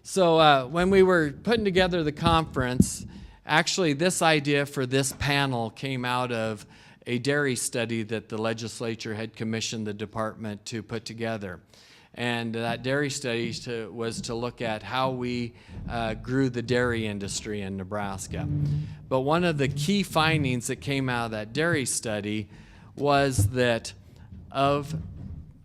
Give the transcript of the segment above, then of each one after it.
So when we were putting together the conference, actually this idea for this panel came out of a dairy study that the legislature had commissioned the department to put together. And that dairy study was to look at how we grew the dairy industry in Nebraska. But one of the key findings that came out of that dairy study was that of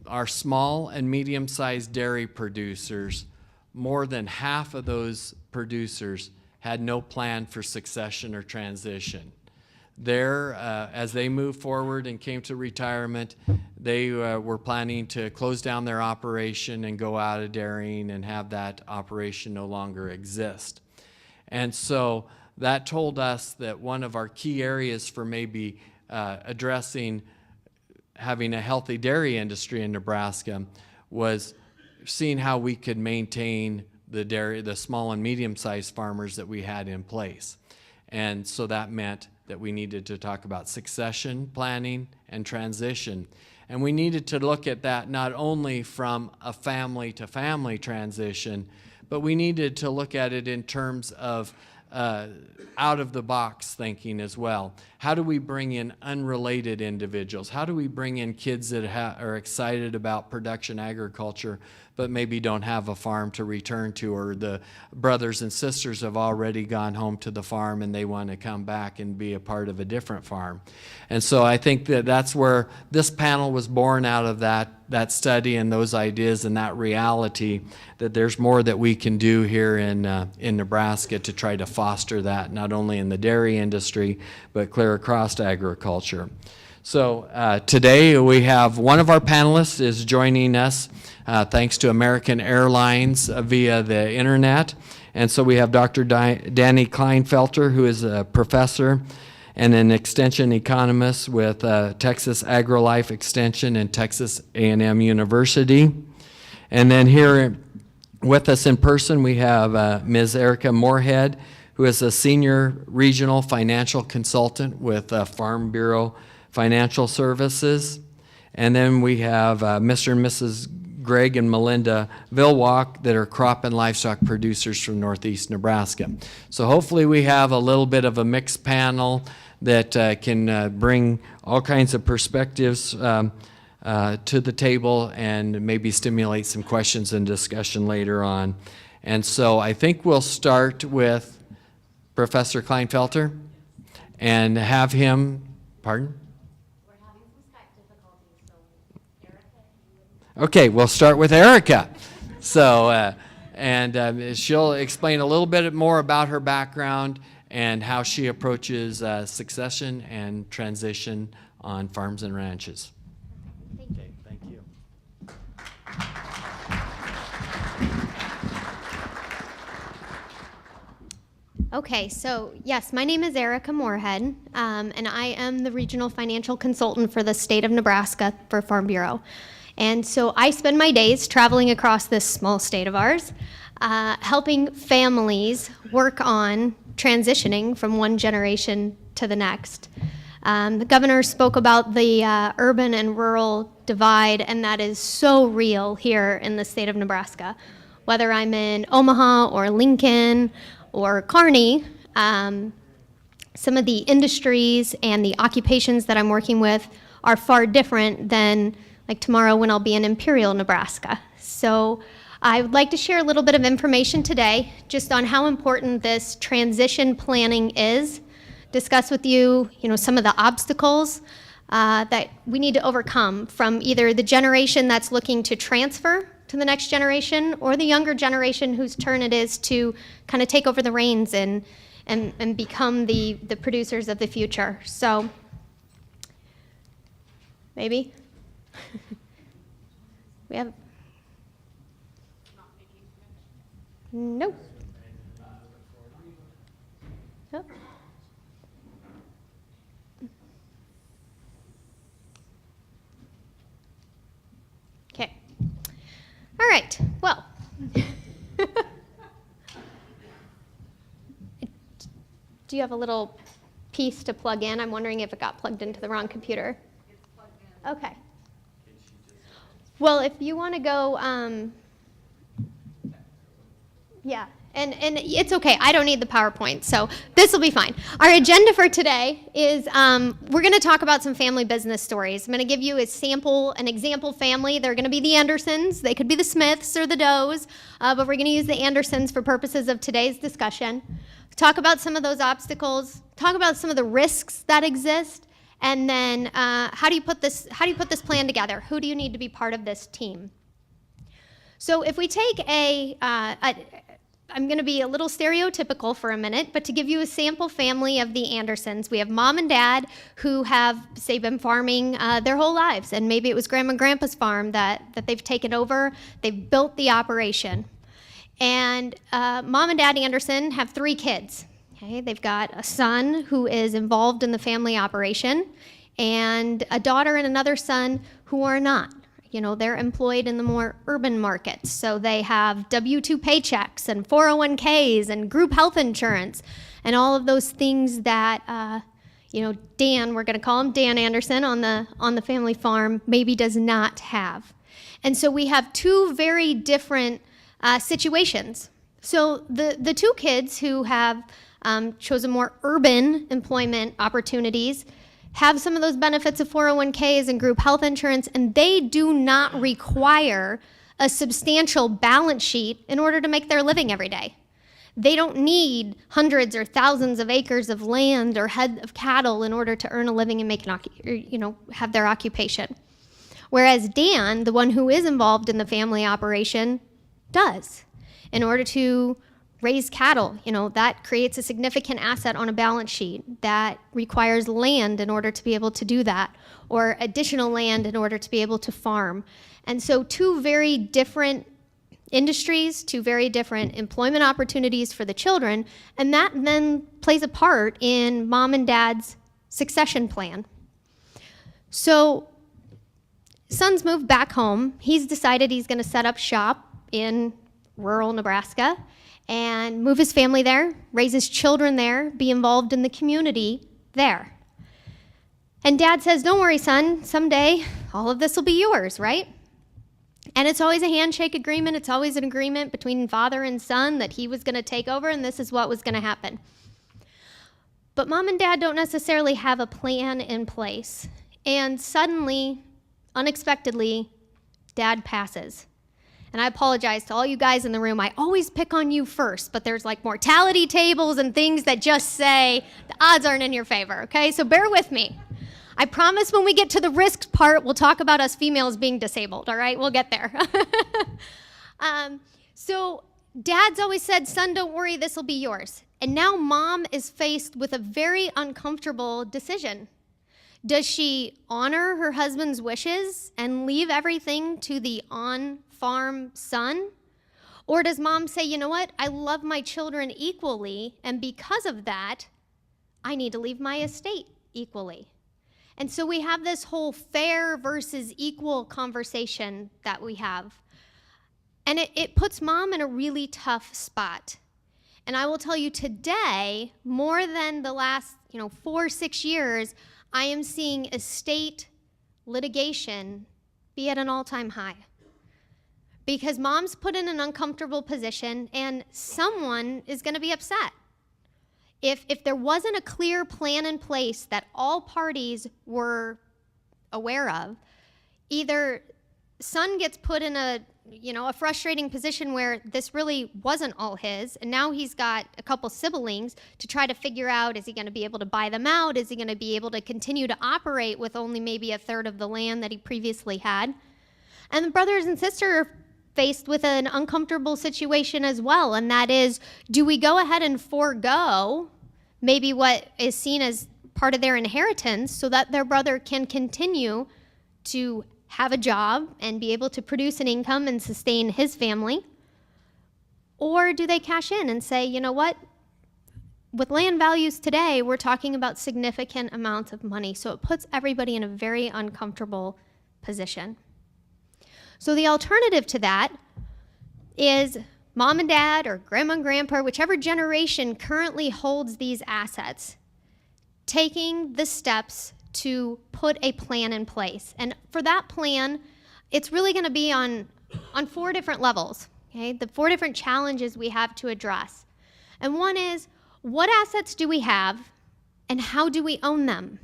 our small and medium-sized dairy producers, more than half of those producers had no plan for succession or transition. As they moved forward and came to retirement, they were planning to close down their operation and go out of dairying and have that operation no longer exist. And so that told us that one of our key areas for maybe addressing having a healthy dairy industry in Nebraska was seeing how we could maintain the small and medium-sized farmers that we had in place. And so that meant that we needed to talk about succession planning and transition. And we needed to look at that not only from a family to family transition, but we needed to look at it in terms of out of the box thinking as well. How do we bring in unrelated individuals? How do we bring in kids that are excited about production agriculture but maybe don't have a farm to return to, or the brothers and sisters have already gone home to the farm and they want to come back and be a part of a different farm? And so I think that that's where this panel was born out of that study and those ideas and that reality, that there's more that we can do here in Nebraska to try to foster that, not only in the dairy industry, but clear across agriculture. So today we have one of our panelists is joining us thanks to American Airlines via the internet. And so we have Dr. Danny Kleinfelter, who is a professor and an extension economist with Texas AgriLife Extension and Texas A&M University. And then here with us in person we have Ms. Erica Moorhead, who is a senior regional financial consultant with Farm Bureau Financial Services. And then we have Mr. and Mrs. Greg and Melinda Vilwalk that are crop and livestock producers from Northeast Nebraska. So hopefully we have a little bit of a mixed panel that can bring all kinds of perspectives to the table and maybe stimulate some questions and discussion later on. And so I think we'll start with Professor Kleinfelter and have him, pardon? Okay, we'll start with Erica. So, she'll explain a little bit more about her background and how she approaches succession and transition on farms and ranches. Thank you. Okay, thank you. Okay, so yes, my name is Erica Moorhead, and I am the regional financial consultant for the state of Nebraska for Farm Bureau. And so I spend my days traveling across this small state of ours, helping families work on transitioning from one generation to the next. The governor spoke about the urban and rural divide, and that is so real here in the state of Nebraska. Whether I'm in Omaha or Lincoln or Kearney, some of the industries and the occupations that I'm working with are far different than like tomorrow when I'll be in Imperial, Nebraska. So I would like to share a little bit of information today just on how important this transition planning is, discuss with you, some of the obstacles that we need to overcome from either the generation that's looking to transfer to the next generation or the younger generation whose turn it is to kind of take over the reins and become the producers of the future. So maybe. We have nope. Nope. Okay. All right. Well, do you have a little piece to plug in? I'm wondering if it got plugged into the wrong computer. It's plugged in. Okay. Well, if you want to go, Yeah, and it's okay. I don't need the PowerPoint, so this will be fine. Our agenda for today is we're going to talk about some family business stories. I'm going to give you an example family. They're going to be the Andersons. They could be the Smiths or the Does, but we're going to use the Andersons for purposes of today's discussion. Talk about some of those obstacles. Talk about some of the risks that exist, and then how do you put this plan together? Who do you need to be part of this team? So if we take I'm going to be a little stereotypical for a minute, but to give you a sample family of the Andersons, we have mom and dad who have, say, been farming their whole lives, and maybe it was grandma and grandpa's farm that they've taken over. They've built the operation. And mom and dad Anderson have 3 kids. Okay? They've got a son who is involved in the family operation, and a daughter and another son who are not. You know, they're employed in the more urban markets, so they have W-2 paychecks and 401ks and group health insurance and all of those things that, Dan, we're going to call him Dan Anderson on the family farm, maybe does not have. And so we have 2 very different situations. So the 2 kids who have chosen more urban employment opportunities have some of those benefits of 401ks and group health insurance, and they do not require a substantial balance sheet in order to make their living every day. They don't need hundreds or thousands of acres of land or head of cattle in order to earn a living and make have their occupation. Whereas Dan, the one who is involved in the family operation, does. In order to raise cattle, that creates a significant asset on a balance sheet. That requires land in order to be able to do that, or additional land in order to be able to farm. And so 2 very different industries, 2 very different employment opportunities for the children, and that then plays a part in mom and dad's succession plan. So son's moved back home. He's decided he's going to set up shop in rural Nebraska and move his family there, raise his children there, be involved in the community there. And dad says, don't worry, son, someday all of this will be yours, right? And it's always a handshake agreement. It's always an agreement between father and son that he was going to take over and this is what was going to happen. But mom and dad don't necessarily have a plan in place. And suddenly, unexpectedly, dad passes. And I apologize to all you guys in the room. I always pick on you first, but there's like mortality tables and things that just say the odds aren't in your favor, okay? So bear with me. I promise when we get to the risk part, we'll talk about us females being disabled, all right? We'll get there. So dad's always said, son, don't worry, this will be yours. And now mom is faced with a very uncomfortable decision. Does she honor her husband's wishes and leave everything to the on-farm son? Or does mom say, you know what, I love my children equally, and because of that, I need to leave my estate equally? And so we have this whole fair versus equal conversation that we have. And it puts mom in a really tough spot. And I will tell you today, more than the last 4 or 6 years, I am seeing estate litigation be at an all-time high. Because mom's put in an uncomfortable position and someone is going to be upset. If there wasn't a clear plan in place that all parties were aware of, either son gets put in a frustrating position where this really wasn't all his, and now he's got a couple siblings to try to figure out, is he going to be able to buy them out? Is he going to be able to continue to operate with only maybe a third of the land that he previously had? And the brothers and sisters are faced with an uncomfortable situation as well, and that is, do we go ahead and forego maybe what is seen as part of their inheritance so that their brother can continue to have a job and be able to produce an income and sustain his family? Or do they cash in and say, you know what, with land values today, we're talking about significant amounts of money, so it puts everybody in a very uncomfortable position. So the alternative to that is mom and dad or grandma and grandpa, whichever generation currently holds these assets, taking the steps to put a plan in place. And for that plan, it's really going to be on 4 different levels. Okay, the 4 different challenges we have to address. And one is, what assets do we have and how do we own them?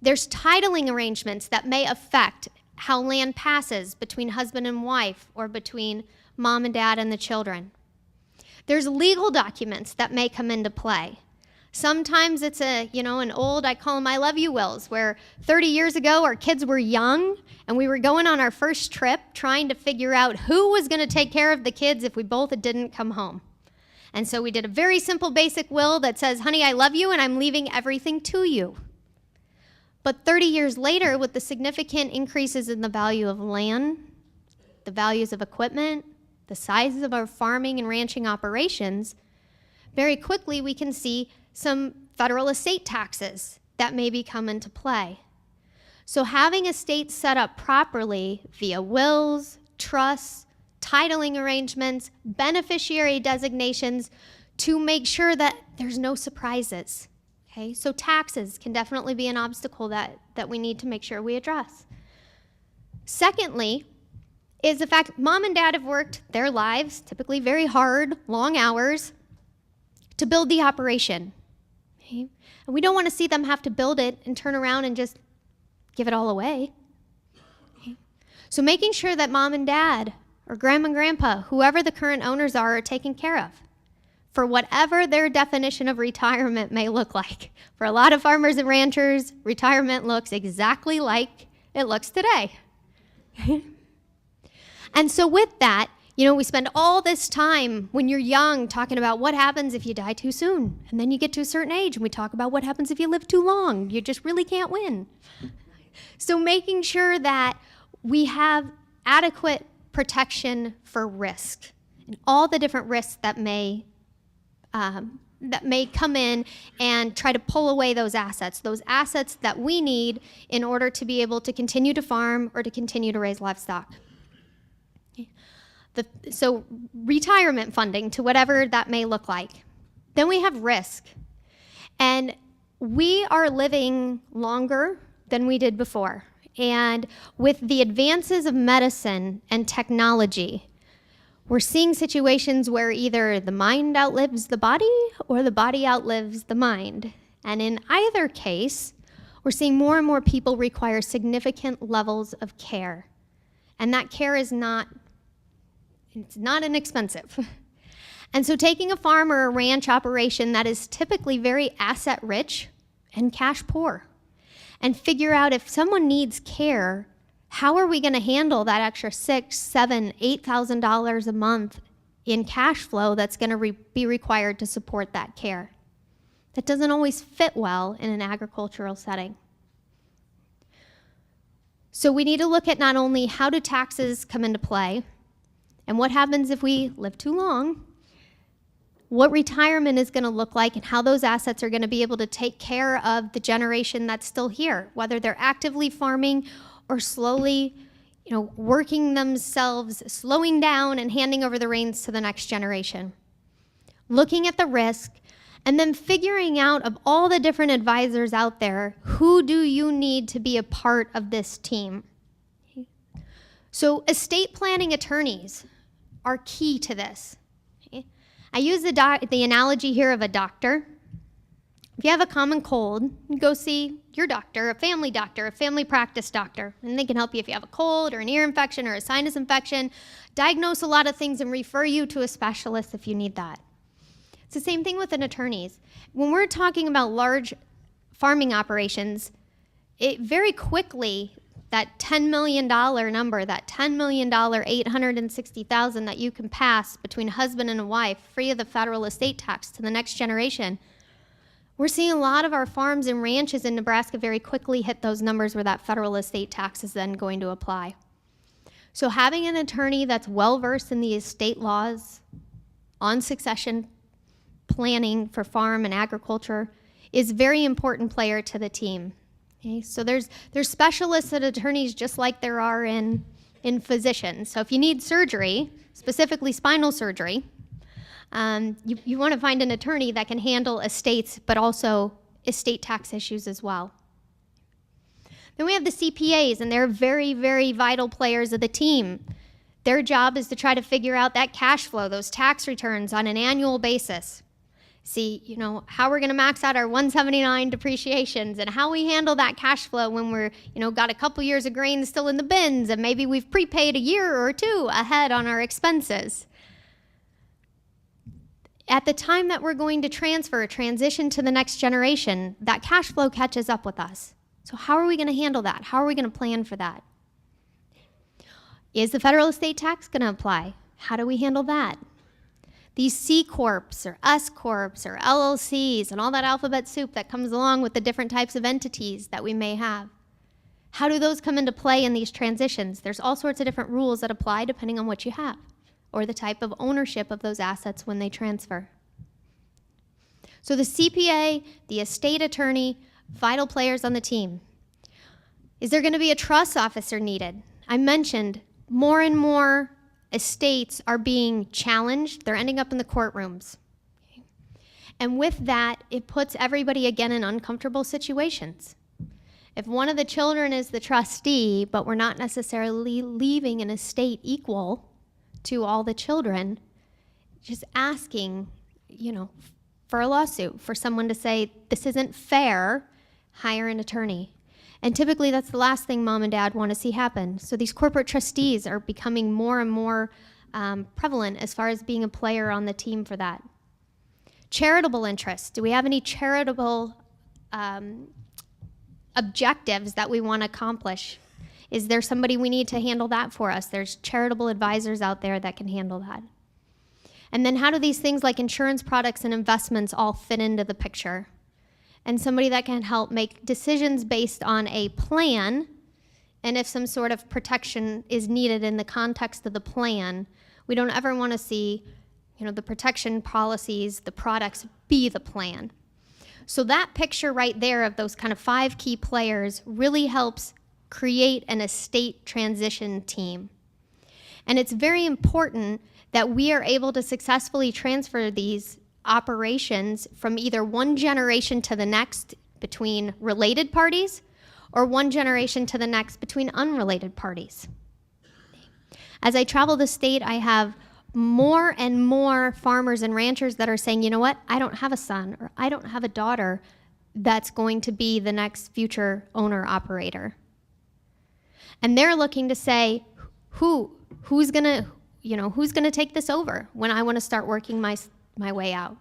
There's titling arrangements that may affect how land passes between husband and wife or between mom and dad and the children. There's legal documents that may come into play. Sometimes it's an old, I call them I love you wills, where 30 years ago our kids were young and we were going on our first trip trying to figure out who was going to take care of the kids if we both didn't come home. And so we did a very simple basic will that says, honey, I love you and I'm leaving everything to you. But 30 years later, with the significant increases in the value of land, the values of equipment, the sizes of our farming and ranching operations, very quickly we can see some federal estate taxes that maybe come into play. So having estates set up properly via wills, trusts, titling arrangements, beneficiary designations to make sure that there's no surprises. Okay, so taxes can definitely be an obstacle that we need to make sure we address. Secondly, is the fact mom and dad have worked their lives, typically very hard, long hours, to build the operation. Okay? And we don't want to see them have to build it and turn around and just give it all away. Okay? So making sure that mom and dad or grandma and grandpa, whoever the current owners are taken care of for whatever their definition of retirement may look like. For a lot of farmers and ranchers, retirement looks exactly like it looks today. And so with that, we spend all this time when you're young talking about what happens if you die too soon. And then you get to a certain age and we talk about what happens if you live too long. You just really can't win. So making sure that we have adequate protection for risk and all the different risks that may come in and try to pull away those assets that we need in order to be able to continue to farm or to continue to raise livestock. So retirement funding, to whatever that may look like. Then we have risk. And we are living longer than we did before. And with the advances of medicine and technology, we're seeing situations where either the mind outlives the body or the body outlives the mind. And in either case, we're seeing more and more people require significant levels of care. And that care is not inexpensive. And so taking a farm or a ranch operation that is typically very asset rich and cash poor, and figure out if someone needs care, how are we going to handle that extra $6,000, $7,000, $8,000 a month in cash flow that's going to be required to support that care? That doesn't always fit well in an agricultural setting. So we need to look at not only how do taxes come into play, and what happens if we live too long, what retirement is going to look like, and how those assets are going to be able to take care of the generation that's still here, whether they're actively farming or slowly, working themselves, slowing down and handing over the reins to the next generation. Looking at the risk, and then figuring out of all the different advisors out there, who do you need to be a part of this team? So estate planning attorneys are key to this. Okay? I use the analogy here of a doctor. If you have a common cold, you go see your doctor, a family practice doctor, and they can help you if you have a cold or an ear infection or a sinus infection, diagnose a lot of things and refer you to a specialist if you need that. It's the same thing with an attorneys. When we're talking about large farming operations, it very quickly, that $10 million number, that $10 million, $860,000 that you can pass between a husband and a wife, free of the federal estate tax to the next generation, we're seeing a lot of our farms and ranches in Nebraska very quickly hit those numbers where that federal estate tax is then going to apply. So having an attorney that's well-versed in the estate laws on succession planning for farm and agriculture is a very important player to the team. Okay, so there's specialists and attorneys just like there are in physicians. So if you need surgery, specifically spinal surgery, you want to find an attorney that can handle estates, but also estate tax issues as well. Then we have the CPAs, and they're very, very vital players of the team. Their job is to try to figure out that cash flow, those tax returns on an annual basis. See, how we're going to max out our 179 depreciations and how we handle that cash flow when we're, got a couple years of grain still in the bins and maybe we've prepaid a year or two ahead on our expenses. At the time that we're going to transition to the next generation, that cash flow catches up with us. So how are we going to handle that? How are we going to plan for that? Is the federal estate tax going to apply? How do we handle that? These C Corps or S Corps or LLCs and all that alphabet soup that comes along with the different types of entities that we may have. How do those come into play in these transitions? There's all sorts of different rules that apply depending on what you have or the type of ownership of those assets when they transfer. So the CPA, the estate attorney, vital players on the team. Is there going to be a trust officer needed? I mentioned more and more estates are being challenged. They're ending up in the courtrooms. And with that, it puts everybody again in uncomfortable situations. If one of the children is the trustee, but we're not necessarily leaving an estate equal to all the children, just asking, for a lawsuit, for someone to say, this isn't fair, hire an attorney. And typically that's the last thing mom and dad want to see happen. So these corporate trustees are becoming more and more prevalent as far as being a player on the team for that. Charitable interests. Do we have any charitable objectives that we want to accomplish? Is there somebody we need to handle that for us? There's charitable advisors out there that can handle that. And then how do these things like insurance products and investments all fit into the picture? And somebody that can help make decisions based on a plan, and if some sort of protection is needed in the context of the plan, we don't ever want to see, the protection policies, the products be the plan. So that picture right there of those kind of 5 key players really helps create an estate transition team. And it's very important that we are able to successfully transfer these operations from either one generation to the next between related parties or one generation to the next between unrelated parties. As I travel the state, I have more and more farmers and ranchers that are saying, you know what, I don't have a son or I don't have a daughter that's going to be the next future owner operator. And they're looking to say, who's gonna take this over when I want to start working my way out.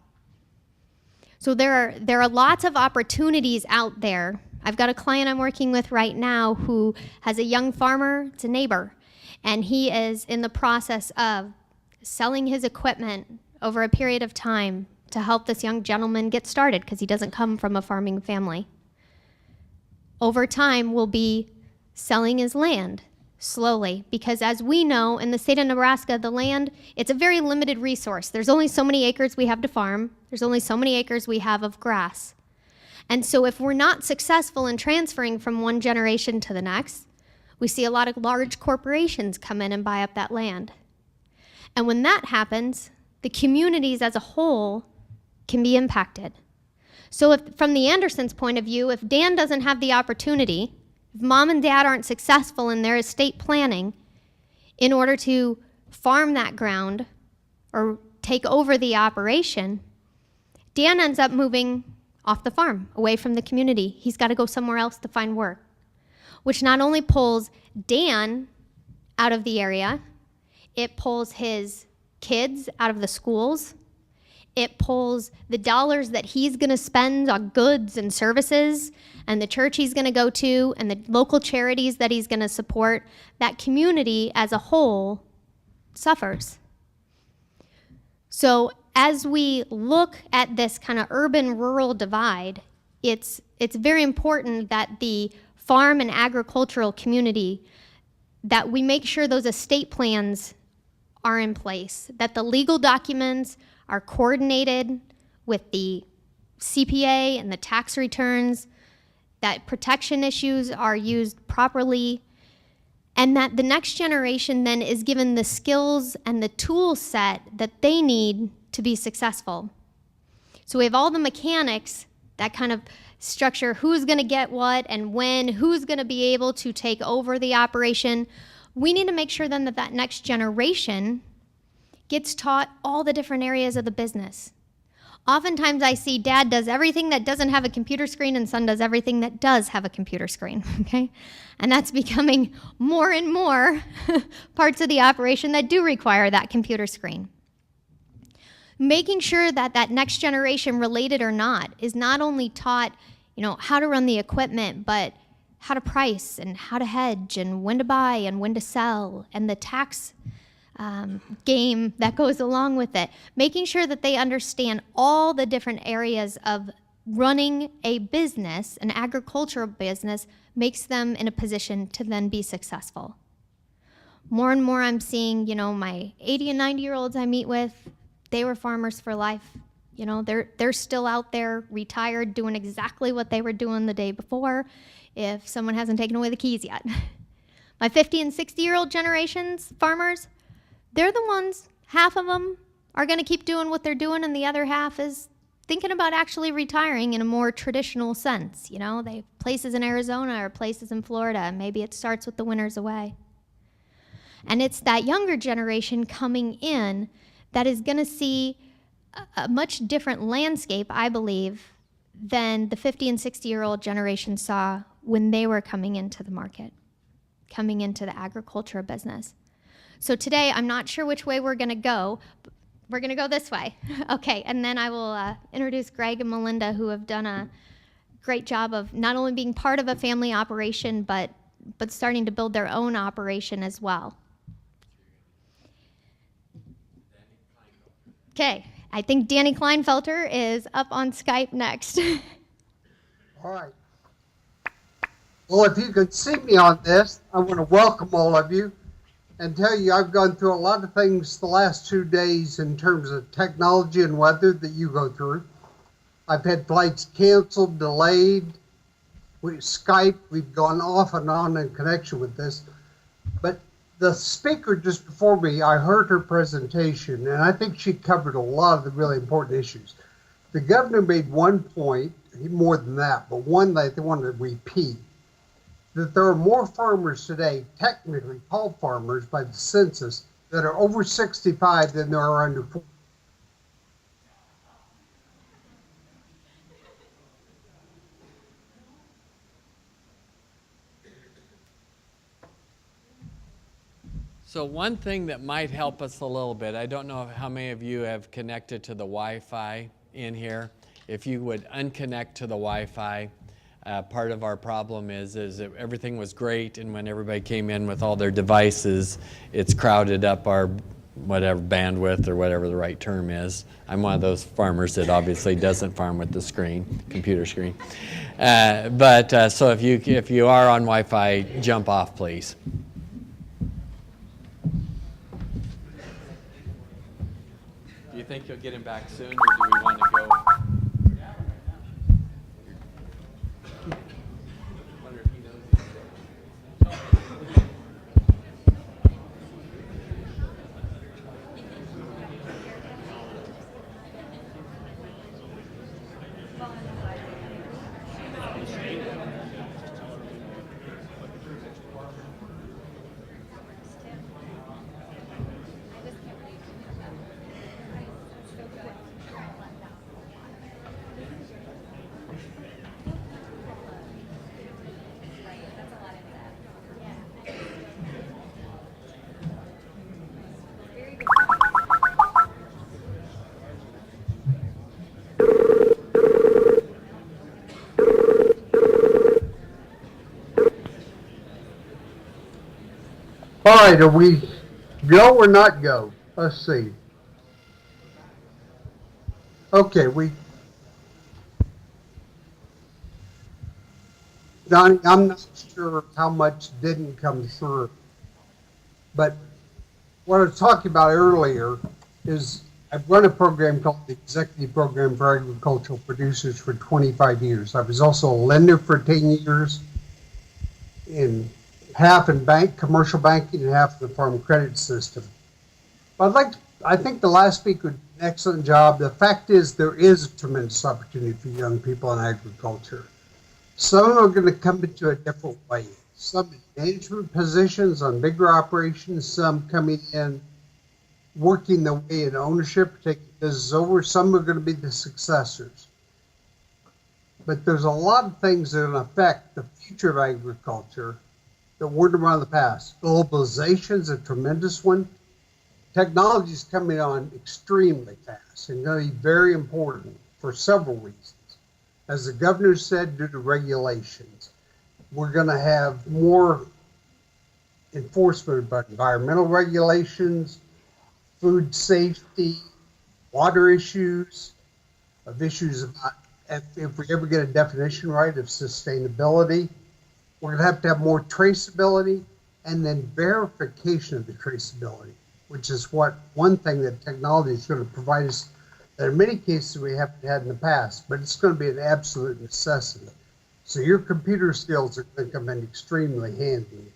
So there are lots of opportunities out there. I've got a client I'm working with right now who has a young farmer, it's a neighbor, and he is in the process of selling his equipment over a period of time to help this young gentleman get started because he doesn't come from a farming family. Over time, we'll be selling his land slowly, because as we know, in the state of Nebraska, the land, it's a very limited resource. There's only so many acres we have to farm. There's only so many acres we have of grass. And so if we're not successful in transferring from one generation to the next, we see a lot of large corporations come in and buy up that land. And when that happens, the communities as a whole can be impacted. So if, from the Andersons' point of view, if Dan doesn't have the opportunity, if mom and dad aren't successful in their estate planning in order to farm that ground or take over the operation, Dan ends up moving off the farm, away from the community. He's got to go somewhere else to find work, which not only pulls Dan out of the area, it pulls his kids out of the schools. It pulls the dollars that he's going to spend on goods and services and the church he's going to go to and the local charities that he's going to support. That community as a whole suffers. So as we look at this kind of urban-rural divide, it's very important that the farm and agricultural community, that we make sure those estate plans are in place, that the legal documents are coordinated with the CPA and the tax returns, that protection issues are used properly, and that the next generation then is given the skills and the tool set that they need to be successful. So we have all the mechanics that kind of structure who's going to get what and when, who's going to be able to take over the operation. We need to make sure then that that next generation gets taught all the different areas of the business. Oftentimes I see dad does everything that doesn't have a computer screen and son does everything that does have a computer screen, okay? And that's becoming more and more parts of the operation that do require that computer screen. Making sure that that next generation, related or not, is not only taught, how to run the equipment, but how to price and how to hedge and when to buy and when to sell and the tax game that goes along with it. Making sure that they understand all the different areas of running a business, an agricultural business, makes them in a position to then be successful. More and more I'm seeing, my 80 and 90-year-olds I meet with, they were farmers for life. They're still out there, retired, doing exactly what they were doing the day before, if someone hasn't taken away the keys yet. My 50 and 60-year-old generations, farmers, they're the ones, half of them are going to keep doing what they're doing, and the other half is thinking about actually retiring in a more traditional sense. They have places in Arizona or places in Florida, and maybe it starts with the winters away. And it's that younger generation coming in that is going to see a much different landscape, I believe, than the 50 and 60-year-old generation saw when they were coming into the market, coming into the agriculture business. So today, I'm not sure which way we're going to go. We're going to go this way. Okay, and then I will introduce Greg and Melinda, who have done a great job of not only being part of a family operation, but starting to build their own operation as well. Okay, I think Danny Kleinfelter is up on Skype next. All right. Well, if you could see me on this, I want to welcome all of you and tell you I've gone through a lot of things the last 2 days in terms of technology and weather that you go through. I've had flights canceled, delayed. Skype, we've gone off and on in connection with this. But the speaker just before me, I heard her presentation, and I think she covered a lot of the really important issues. The governor made one point, more than that, but one that they wanted to repeat, that there are more farmers today, technically called farmers by the census, that are over 65 than there are under 40. So one thing that might help us a little bit, I don't know how many of you have connected to the Wi-Fi in here. If you would unconnect to the Wi-Fi, part of our problem is that everything was great, and when everybody came in with all their devices, it's crowded up our whatever bandwidth or whatever the right term is. I'm one of those farmers that obviously doesn't farm with the screen, computer screen. So if you are on Wi-Fi, jump off, please. Do you think you'll get him back soon, or do we want to go? All right, are we go or not go? Let's see. Okay, Donnie, I'm not sure how much didn't come through, but what I was talking about earlier is I've run a program called the Executive Program for Agricultural Producers for 25 years. I was also a lender for 10 years, half in commercial banking and half in the farm credit system. But I think the last speaker did an excellent job. The fact is there is a tremendous opportunity for young people in agriculture. Some are going to come into it different ways. some in management positions on bigger operations, some coming in, working their way in ownership, taking business over. Some are going to be the successors. But there's a lot of things that are going to affect the future of agriculture that weren't around in the past. Globalization is a tremendous one. Technology is coming on extremely fast and going to be very important for several reasons. As the governor said, due to regulations, we're going to have more enforcement about environmental regulations, food safety, water issues, of issues about if we ever get a definition right of sustainability. We're going to have more traceability and then verification of the traceability, which is one thing that technology is going to provide us that in many cases we haven't had in the past, but it's going to be an absolute necessity. So your computer skills are going to come in extremely handy.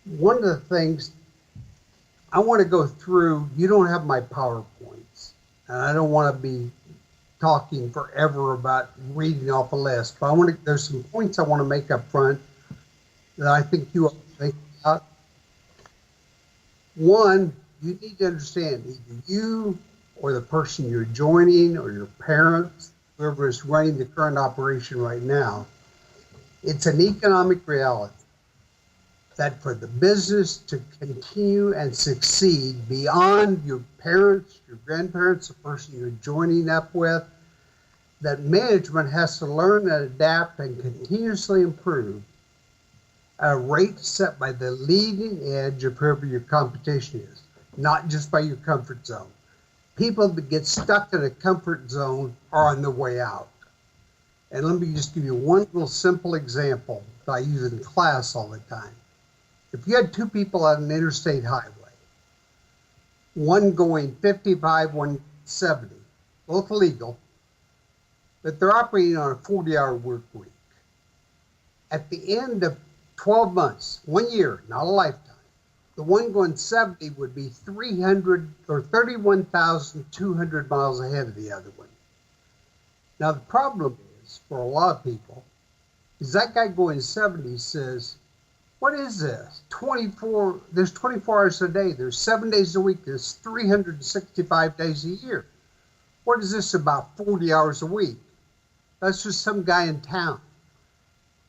One of the things I want to go through, you don't have my PowerPoints, and I don't want to be talking forever about reading off a list, but there's some points I want to make up front that I think you ought to think about. One, you need to understand either you or the person you're joining or your parents, whoever is running the current operation right now, it's an economic reality that for the business to continue and succeed beyond your parents, your grandparents, the person you're joining up with, that management has to learn and adapt and continuously improve at a rate set by the leading edge of whoever your competition is, not just by your comfort zone. People that get stuck in a comfort zone are on their way out. And let me just give you one little simple example that I use in class all the time. If you had two people on an interstate highway, one going 55, one 70, both legal, but they're operating on a 40-hour work week. At the end of 12 months, 1 year, not a lifetime, the one going 70 would be 31,200 miles ahead of the other one. Now, the problem is, for a lot of people, is that guy going 70 says, what is this? There's 24 hours a day. There's 7 days a week. There's 365 days a year. What is this about 40 hours a week? That's just some guy in town.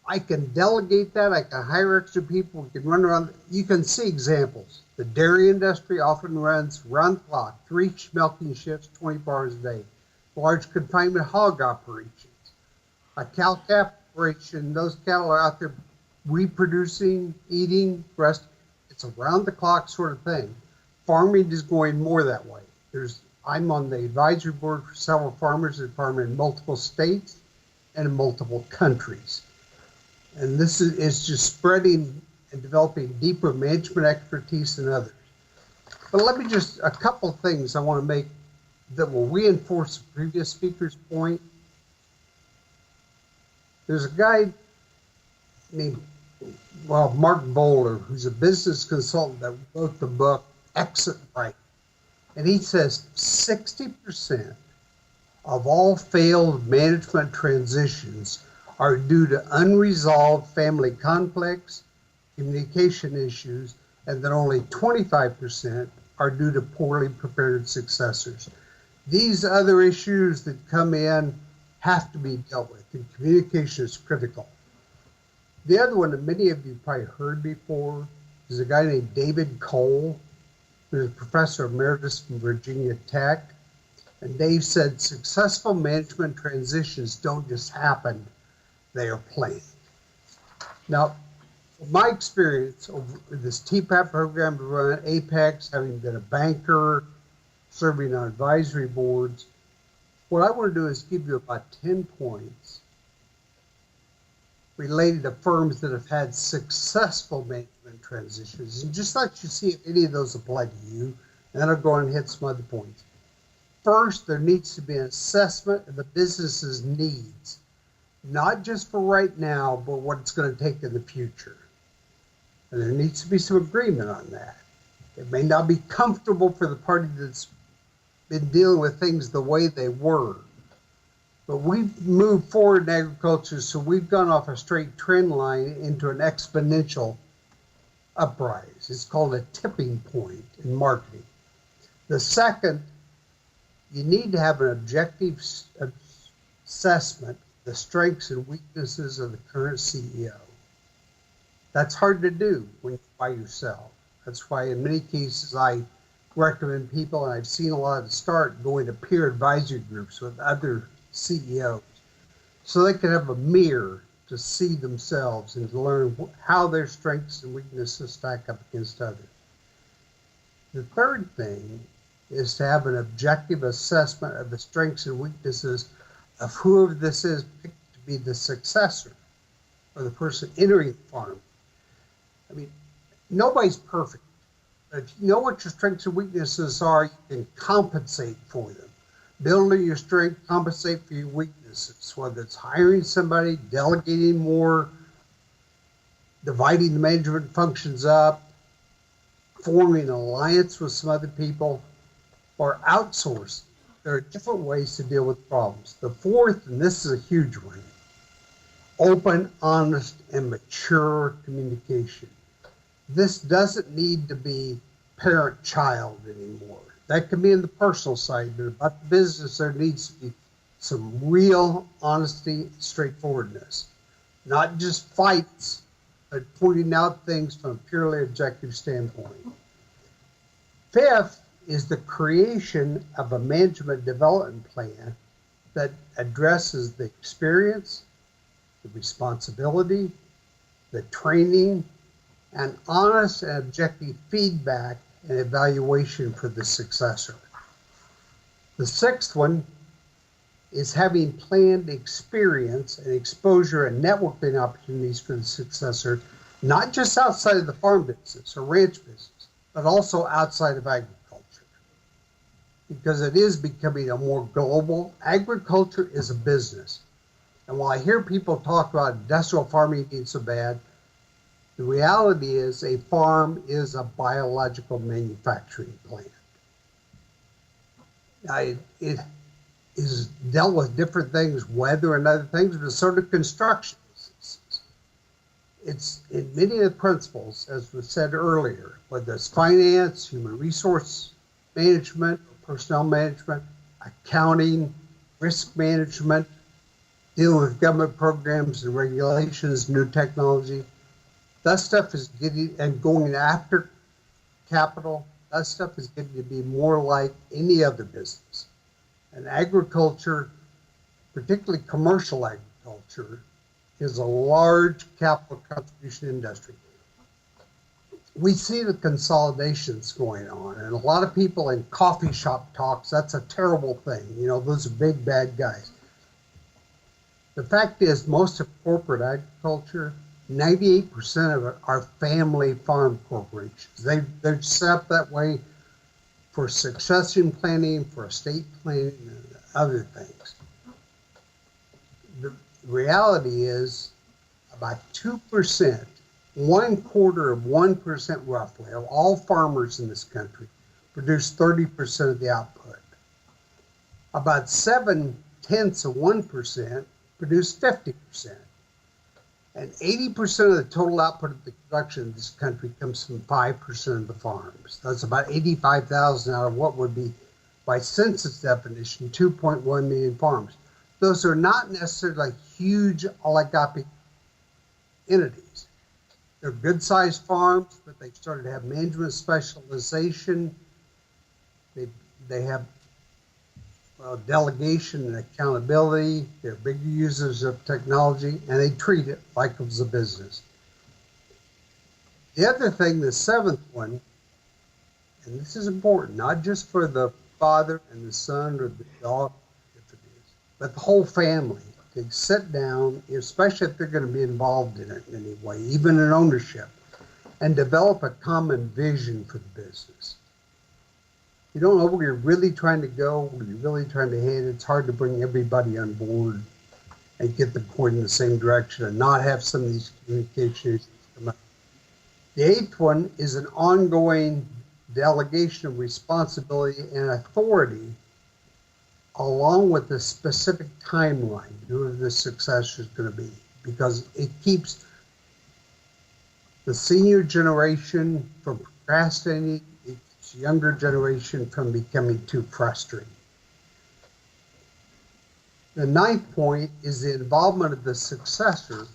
I can delegate that. I can hire extra people. We can run around. You can see examples. The dairy industry often runs round the clock, 3 milking shifts, 24 hours a day. Large confinement hog operations. A cow-calf operation, those cattle are out there reproducing, eating, rest. It's a round-the-clock sort of thing. Farming is going more that way. I'm on the advisory board for several farmers that farm in multiple states and in multiple countries. And this is just spreading and developing deeper management expertise than others. But let me a couple of things I want to make that will reinforce the previous speaker's point. There's a guy named, Mark Bowler, who's a business consultant that wrote the book Exit Right. And he says 60% of all failed management transitions are due to unresolved family conflicts, communication issues, and that only 25% are due to poorly prepared successors. These other issues that come in have to be dealt with, and communication is critical. The other one that many of you probably heard before is a guy named David Cole, who's a professor emeritus from Virginia Tech. And Dave said successful management transitions don't just happen, they are planned. Now, from my experience over this TPAP program, run Apex, having been a banker, serving on advisory boards, what I want to do is give you about 10 points related to firms that have had successful management transitions. And just let you see if any of those apply to you, and then I'll go on and hit some other points. First, there needs to be an assessment of the business's needs, not just for right now, but what it's going to take in the future. And there needs to be some agreement on that. It may not be comfortable for the party that's been dealing with things the way they were, But we've moved forward in agriculture, so we've gone off a straight trend line into an exponential uprise. It's called a tipping point in marketing. The second, you need to have an objective assessment of the strengths and weaknesses of the current CEO. That's hard to do when you're by yourself. That's why in many cases I recommend people, and I've seen a lot of start going to peer advisory groups with other CEOs so they can have a mirror to see themselves and to learn how their strengths and weaknesses stack up against others. The third thing is to have an objective assessment of the strengths and weaknesses of whoever this is picked to be the successor or the person entering the farm. I mean, nobody's perfect. But if you know what your strengths and weaknesses are, you can compensate for them. Build on your strength, compensate for your weaknesses, whether it's hiring somebody, delegating more, dividing the management functions up, forming an alliance with some other people, or outsourcing. There are different ways to deal with problems. The fourth, and this is a huge one, open, honest, and mature communication. This doesn't need to be parent-child anymore. That can be in the personal side, but about the business, there needs to be some real honesty, straightforwardness. Not just fights, but pointing out things from a purely objective standpoint. Fifth is the creation of a management development plan that addresses the experience, the responsibility, the training, and honest and objective feedback and evaluation for the successor. The sixth one is having planned experience and exposure and networking opportunities for the successor, not just outside of the farm business or ranch business, but also outside of agriculture. Because it is becoming a more global, agriculture is a business. And while I hear people talk about industrial farming being so bad, the reality is a farm is a biological manufacturing plant. It is dealt with different things, weather and other things, but sort of construction businesses. It's in many of the principles, as was said earlier, whether it's finance, human resource management, personnel management, accounting, risk management, dealing with government programs and regulations, new technology. That stuff is getting, and going after capital, that stuff is getting to be more like any other business. And agriculture, particularly commercial agriculture, is a large capital contribution industry. We see the consolidations going on, and a lot of people in coffee shop talks, that's a terrible thing. You know, those are big bad guys. The fact is, most of corporate agriculture, 98% of it are family farm corporations. They're set up that way for succession planning, for estate planning, and other things. The reality is about 2%, 1/4 of 1% roughly, of all farmers in this country produce 30% of the output. About 7/10 of 1% produce 50%. And 80% of the total output of the production of this country comes from 5% of the farms. That's about 85,000 out of what would be, by census definition, 2.1 million farms. Those are not necessarily like huge oligopoly entities. They're good-sized farms, but they've started to have management specialization. They have delegation and accountability. They're big users of technology, and they treat it like it was a business. The other thing, the seventh one, and this is important, not just for the father and the son or the daughter, if it is, but the whole family. They sit down, especially if they're going to be involved in it in any way, even in ownership, and develop a common vision for the business. You don't know where you're really trying to go, where you're really trying to head. It's hard to bring everybody on board and get them pointing in the same direction and not have some of these communication issues come up. The eighth one is an ongoing delegation of responsibility and authority along with a specific timeline, who the successor is going to be, because it keeps the senior generation from procrastinating, it keeps the younger generation from becoming too frustrated. The ninth point is the involvement of the successor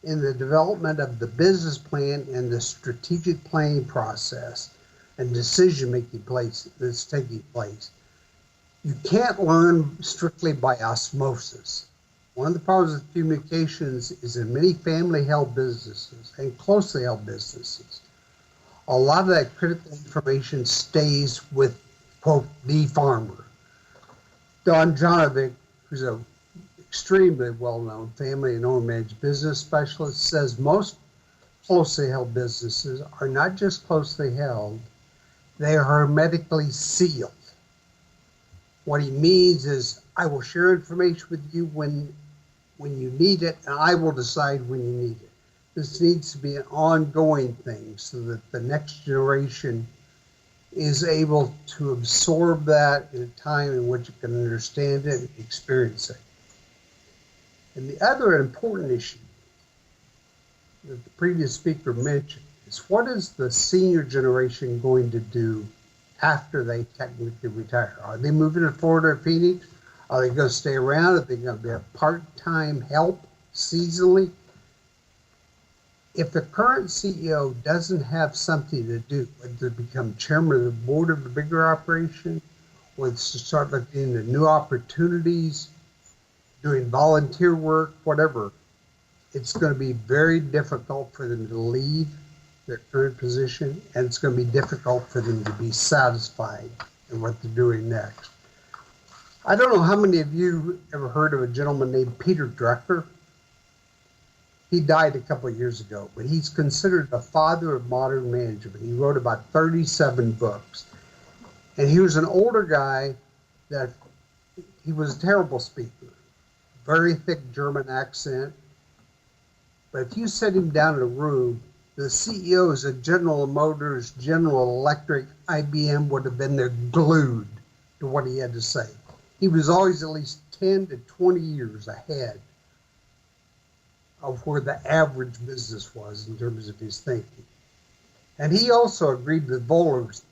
in the development of the business plan and the strategic planning process and decision-making place that's taking place. You can't learn strictly by osmosis. One of the problems with communications is in many family-held businesses and closely held businesses, a lot of that critical information stays with, quote, the farmer. Don Jonovic, who's an extremely well-known family and owner-managed business specialist, says most closely held businesses are not just closely held, they are hermetically sealed. What he means is, I will share information with you when you need it, and I will decide when you need it. This needs to be an ongoing thing so that the next generation is able to absorb that in a time in which it can understand it and experience it. And the other important issue that the previous speaker mentioned is, what is the senior generation going to do after they technically retire? Are they moving to Florida or Phoenix? Are they going to stay around? Are they going to be a part-time help seasonally? If the current CEO doesn't have something to do, whether to become chairman of the board of a bigger operation, or to start looking into new opportunities, doing volunteer work, whatever, it's going to be very difficult for them to leave their current position, and it's going to be difficult for them to be satisfied in what they're doing next. I don't know how many of you ever heard of a gentleman named Peter Drucker. He died a couple of years ago, but he's considered the father of modern management. He wrote about 37 books. And he was an older guy that he was a terrible speaker, very thick German accent. But if you set him down in a room, the CEOs of General Motors, General Electric, IBM would have been there glued to what he had to say. He was always at least 10 to 20 years ahead of where the average business was in terms of his thinking. And he also agreed with Vollers,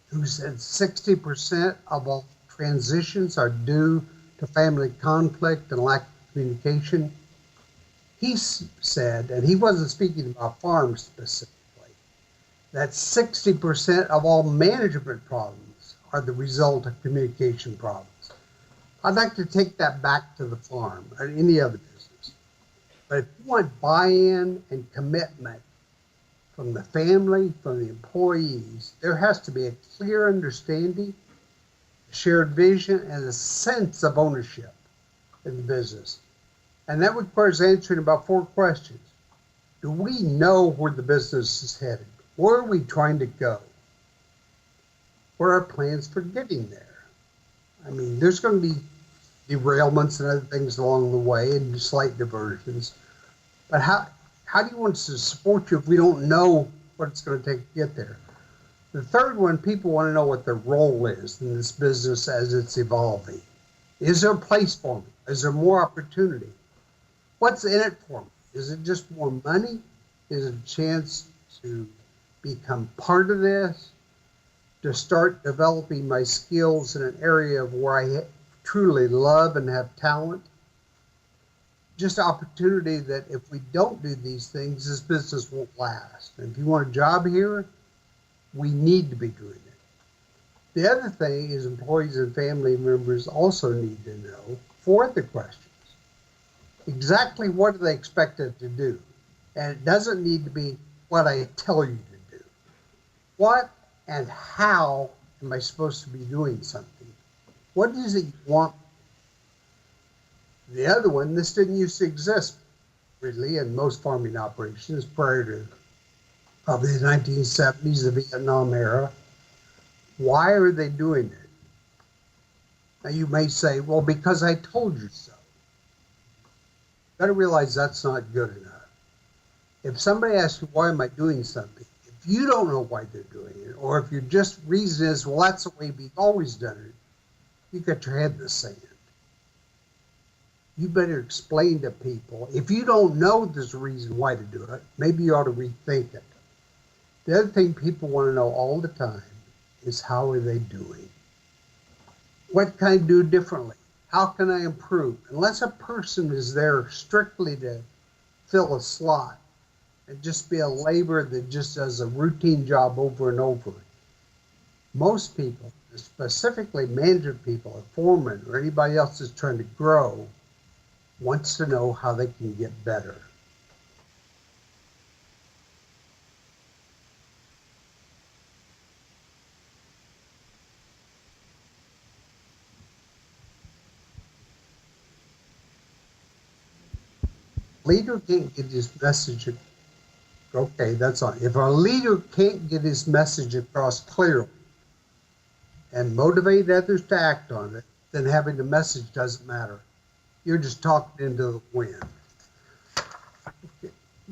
who said 60% of all transitions are due to family conflict and lack of communication. He said, and he wasn't speaking about farms specifically, that 60% of all management problems are the result of communication problems. I'd like to take that back to the farm or any other business. But if you want buy-in and commitment from the family, from the employees, there has to be a clear understanding, shared vision, and a sense of ownership in the business. And that requires answering about 4 questions. Do we know where the business is headed? Where are we trying to go? What are our plans for getting there? I mean, there's going to be derailments and other things along the way and slight diversions. But how do you want us to support you if we don't know what it's going to take to get there? The third one, people want to know what their role is in this business as it's evolving. Is there a place for me? Is there more opportunity? What's in it for me? Is it just more money? Is it a chance to become part of this? To start developing my skills in an area of where I truly love and have talent? Just opportunity that if we don't do these things, this business won't last. And if you want a job here, we need to be doing it. The other thing is employees and family members also need to know 4 other questions. Exactly what do they expect it to do? And it doesn't need to be what I tell you to do. What and how am I supposed to be doing something? What is it you want? The other one, this didn't used to exist really in most farming operations prior to probably the 1970s, the Vietnam era. Why are they doing it? Now you may say, well, because I told you so. You got to realize that's not good enough. If somebody asks you, why am I doing something? If you don't know why they're doing it, or if your just reason is, well, that's the way we've always done it, You got your head in the sand. You better explain to people. If you don't know there's a reason why to do it, maybe you ought to rethink it. The other thing people want to know all the time is how are they doing? What can I do differently? How can I improve? Unless a person is there strictly to fill a slot and just be a laborer that just does a routine job over and over, most people, specifically management people or foremen or anybody else that's trying to grow, wants to know how they can get better. Leader can't get his message. Okay, that's on. If a leader can't get his message across clearly and motivate others to act on it, then having the message doesn't matter. You're just talking into the wind.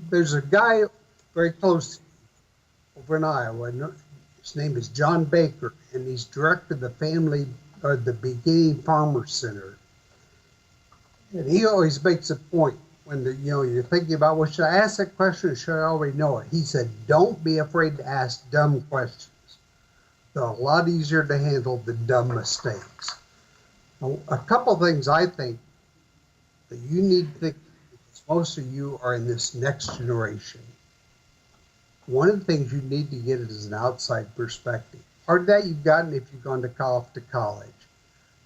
There's a guy very close to me over in Iowa. His name is John Baker, and he's director of the Beginning Farmer Center. And he always makes a point when you're thinking about, well, should I ask that question or should I already know it? He said, don't be afraid to ask dumb questions. They're a lot easier to handle than dumb mistakes. Now, a couple things I think that you need to think, because most of you are in this next generation. One of the things you need to get is an outside perspective. Part of that you've gotten if you've gone off to college.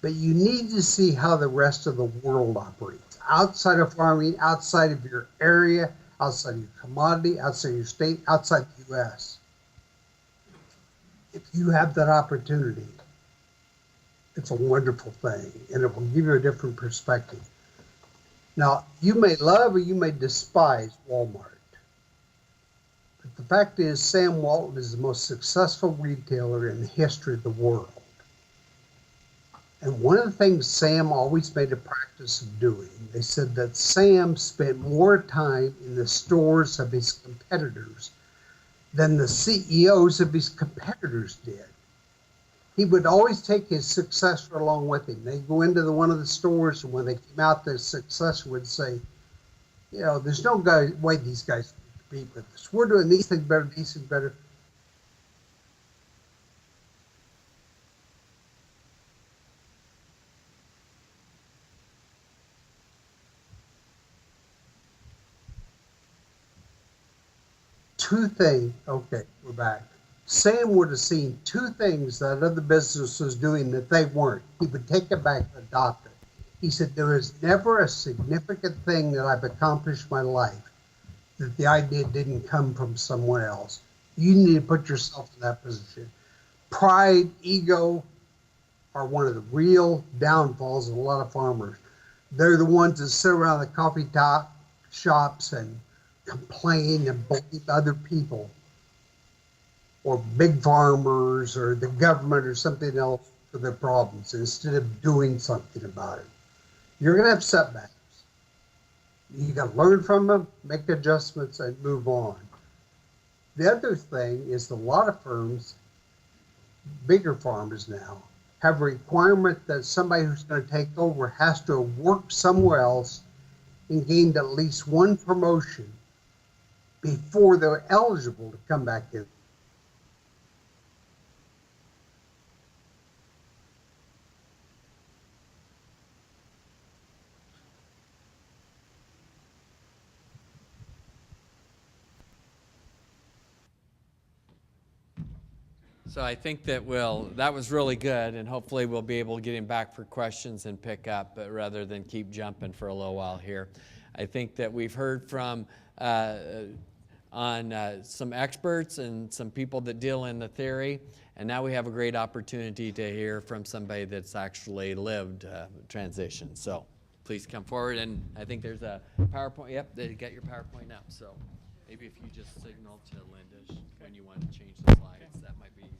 But you need to see how the rest of the world operates. Outside of farming, outside of your area, outside of your commodity, outside of your state, outside the U.S. If you have that opportunity, it's a wonderful thing, and it will give you a different perspective. Now, you may love or you may despise Walmart. But the fact is, Sam Walton is the most successful retailer in the history of the world. And one of the things Sam always made a practice of doing, they said that Sam spent more time in the stores of his competitors than the CEOs of his competitors did. He would always take his successor along with him. They'd go into one of the stores, and when they came out, the successor would say, there's no way these guys can compete with us. We're doing these things better, these things better. Two things, okay, we're back. Sam would have seen two things that other business was doing that they weren't. He would take it back and adopt it. He said, there is never a significant thing that I've accomplished in my life that the idea didn't come from someone else. You need to put yourself in that position. Pride, ego are one of the real downfalls of a lot of farmers. They're the ones that sit around the coffee shops and complain and blame other people or big farmers or the government or something else for their problems instead of doing something about it. You're going to have setbacks. You got to learn from them, make adjustments, and move on. The other thing is a lot of firms, bigger farmers now, have a requirement that somebody who's going to take over has to have worked somewhere else and gained at least one promotion before they're eligible to come back in. So I think that that was really good, and hopefully we'll be able to get him back for questions and pick up, but rather than keep jumping for a little while here. I think that we've heard from some experts and some people that deal in the theory, and now we have a great opportunity to hear from somebody that's actually lived transition. So please come forward, and I think there's a PowerPoint. Yep, they got your PowerPoint up. So maybe if you just signal to Linda when you want to change the slides, that might be easier.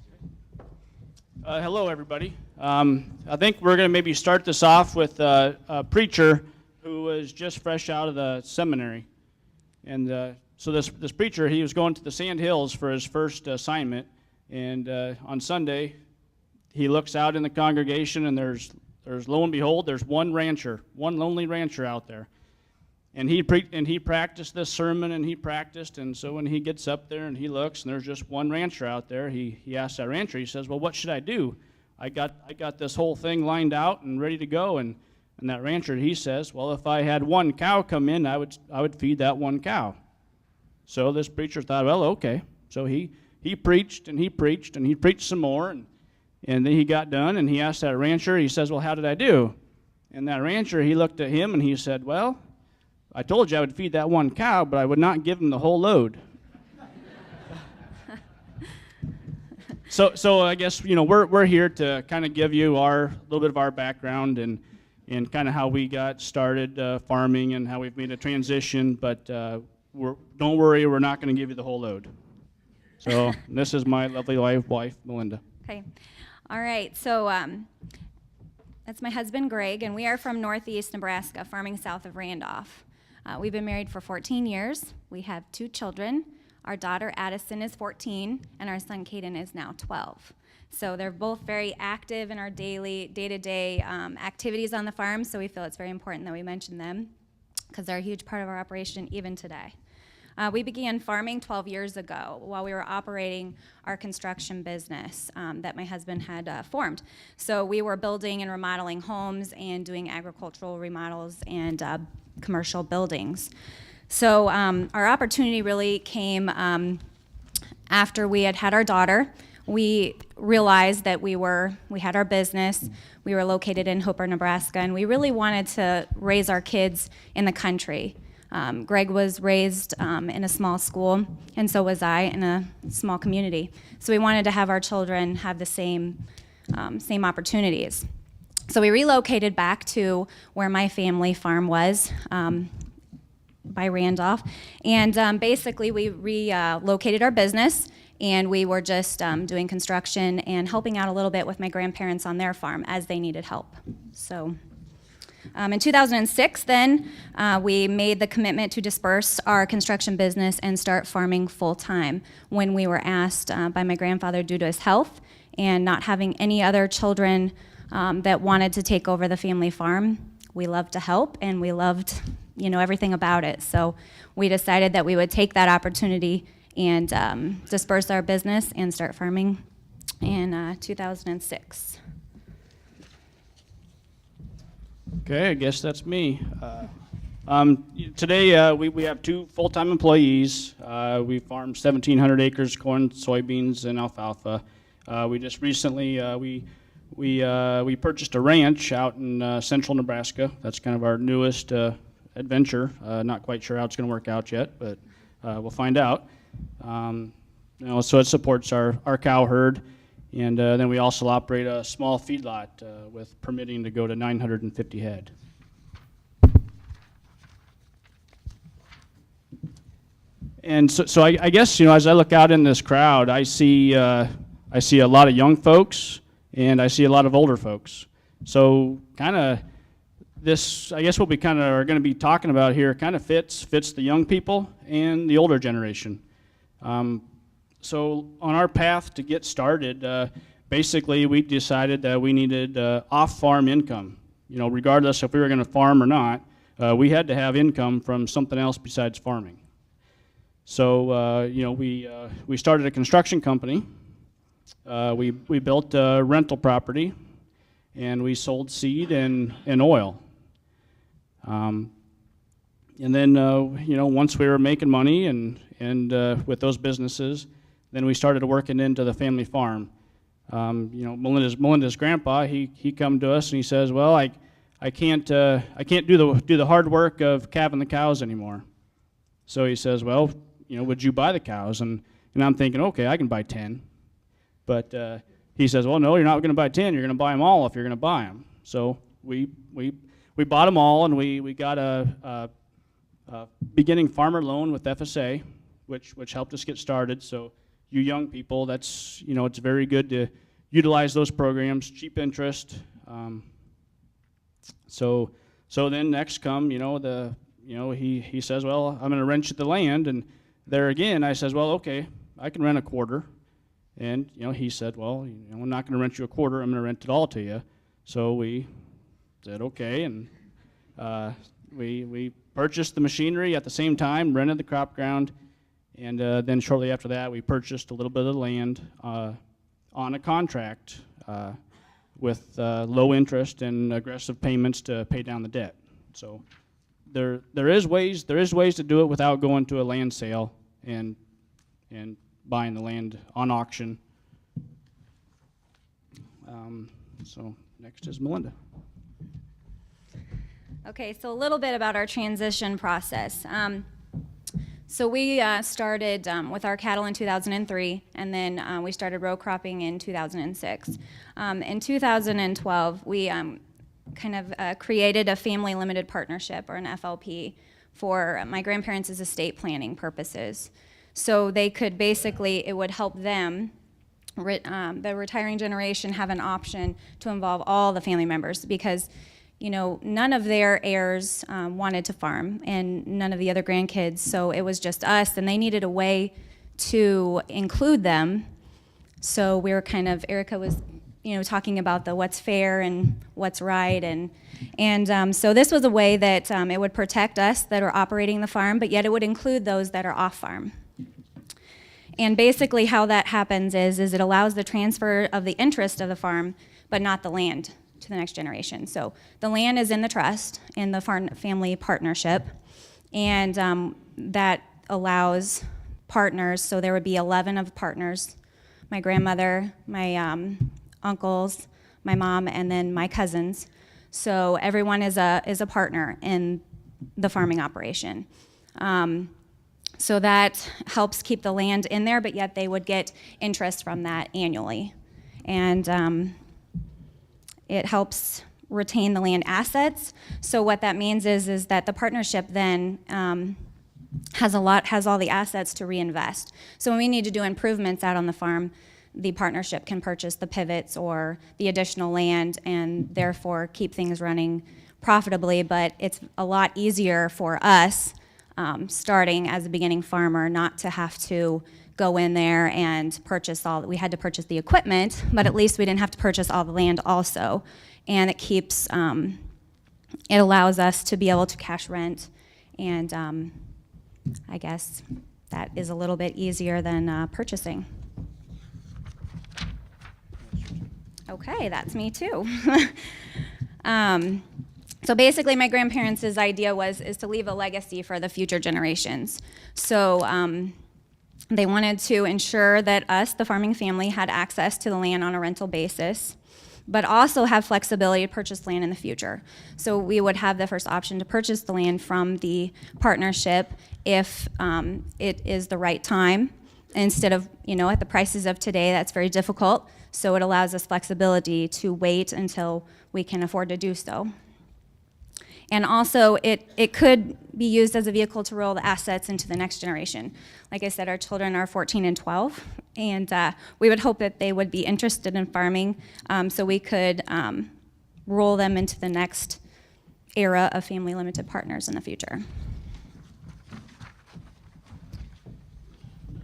Hello, everybody. I think we're going to maybe start this off with a preacher who was just fresh out of the seminary. And so this preacher, he was going to the Sand Hills for his first assignment. And on Sunday, he looks out in the congregation, and there's lo and behold, there's one lonely rancher out there. And he practiced this sermon, and he practiced, and so when he gets up there and he looks, and there's just one rancher out there, he asks that rancher, he says, well, what should I do? I got this whole thing lined out and ready to go, and that rancher, he says, well, if I had one cow come in, I would feed that one cow. So this preacher thought, well, okay. So he preached, and he preached, and he preached some more, and then he got done, and he asked that rancher, he says, well, how did I do? And that rancher, he looked at him, and he said, well, I told you I would feed that one cow, but I would not give him the whole load. So I guess, we're here to kind of give you a little bit of our background and kind of how we got started farming and how we've made a transition, but don't worry, we're not going to give you the whole load. So this is my lovely wife, Melinda. Okay. All right. So that's my husband, Greg, and we are from Northeast Nebraska, farming south of Randolph. We've been married for 14 years. We have 2 children. Our daughter, Addison, is 14, and our son, Caden, is now 12. So they're both very active in our day-to-day activities on the farm, so we feel it's very important that we mention them because they're a huge part of our operation even today. We began farming 12 years ago while we were operating our construction business that my husband had formed. So we were building and remodeling homes and doing agricultural remodels and commercial buildings. So our opportunity really came after we had our daughter. We realized that we had our business. We were located in Hooper, Nebraska, and we really wanted to raise our kids in the country. Greg was raised in a small school, and so was I, in a small community. So we wanted to have our children have the same opportunities. So we relocated back to where my family farm was, by Randolph, and basically we relocated our business, and we were just doing construction and helping out a little bit with my grandparents on their farm as they needed help. So in 2006, then, we made the commitment to disperse our construction business and start farming full-time when we were asked by my grandfather, due to his health and not having any other children that wanted to take over the family farm. We loved to help, and we loved, everything about it. So we decided that we would take that opportunity and disperse our business and start farming in 2006. Okay, I guess that's me. Today we have 2 full-time employees. We farm 1,700 acres, corn, soybeans, and alfalfa. We just recently we purchased a ranch out in central Nebraska. That's kind of our newest adventure. Not quite sure how it's going to work out yet, but we'll find out. So it supports our cow herd. And then we also operate a small feedlot with permitting to go to 950 head. And so I guess, as I look out in this crowd, I see a lot of young folks, and I see a lot of older folks. So kind of this, I guess what we kind of are going to be talking about here kind of fits the young people and the older generation. So on our path to get started, basically we decided that we needed off-farm income. Regardless if we were going to farm or not, we had to have income from something else besides farming. So we started a construction company. We built a rental property, and we sold seed and oil. And then once we were making money and with those businesses, then we started working into the family farm. Melinda's grandpa, he come to us and he says, well, I can't do the hard work of calving the cows anymore. So he says, well, would you buy the cows? And I'm thinking, okay, I can buy 10. But he says, well, no, you're not going to buy 10. You're going to buy them all if you're going to buy them. So we bought them all, and we got a beginning farmer loan with FSA, which helped us get started. So you young people, that's, it's very good to utilize those programs, cheap interest. So then next come, he says, well, I'm going to rent you the land. And there again, I says, well, okay, I can rent a quarter. And, he said, well, I'm not going to rent you a quarter. I'm going to rent it all to you. So we said okay, and we purchased the machinery at the same time, rented the crop ground, and then shortly after that, we purchased a little bit of land on a contract with low interest and aggressive payments to pay down the debt. So there is ways to do it without going to a land sale and buying the land on auction. So next is Melinda. Okay, so a little bit about our transition process. So we started with our cattle in 2003, and then we started row cropping in 2006. In 2012, we kind of created a family limited partnership, or an FLP, for my grandparents' estate planning purposes. So they could basically, it would help them, the retiring generation, have an option to involve all the family members, because none of their heirs wanted to farm, and none of the other grandkids, so it was just us, and they needed a way to include them. So we were Erica was, talking about the what's fair and what's right, and so this was a way that it would protect us that are operating the farm, but yet it would include those that are off farm. And basically how that happens is it allows the transfer of the interest of the farm, but not the land, to the next generation. So the land is in the trust, in the family partnership, and that allows partners, so there would be 11 of partners, my grandmother, my uncles, my mom, and then my cousins. So everyone is a partner in the farming operation. So that helps keep the land in there, but yet they would get interest from that annually. And it helps retain the land assets. So what that means is that the partnership then has all the assets to reinvest. So when we need to do improvements out on the farm, the partnership can purchase the pivots or the additional land and therefore keep things running profitably. But it's a lot easier for us starting as a beginning farmer not to have to go in there and purchase we had to purchase the equipment, but at least we didn't have to purchase all the land also. And it keeps, it allows us to be able to cash rent, and I guess that is a little bit easier than purchasing. Okay, that's me too. So basically my grandparents' idea is to leave a legacy for the future generations. So they wanted to ensure that us, the farming family, had access to the land on a rental basis, but also have flexibility to purchase land in the future. So we would have the first option to purchase the land from the partnership if it is the right time, instead of, at the prices of today, that's very difficult. So it allows us flexibility to wait until we can afford to do so. And also, it could be used as a vehicle to roll the assets into the next generation. Like I said, our children are 14 and 12, and we would hope that they would be interested in farming, so we could roll them into the next era of family limited partners in the future.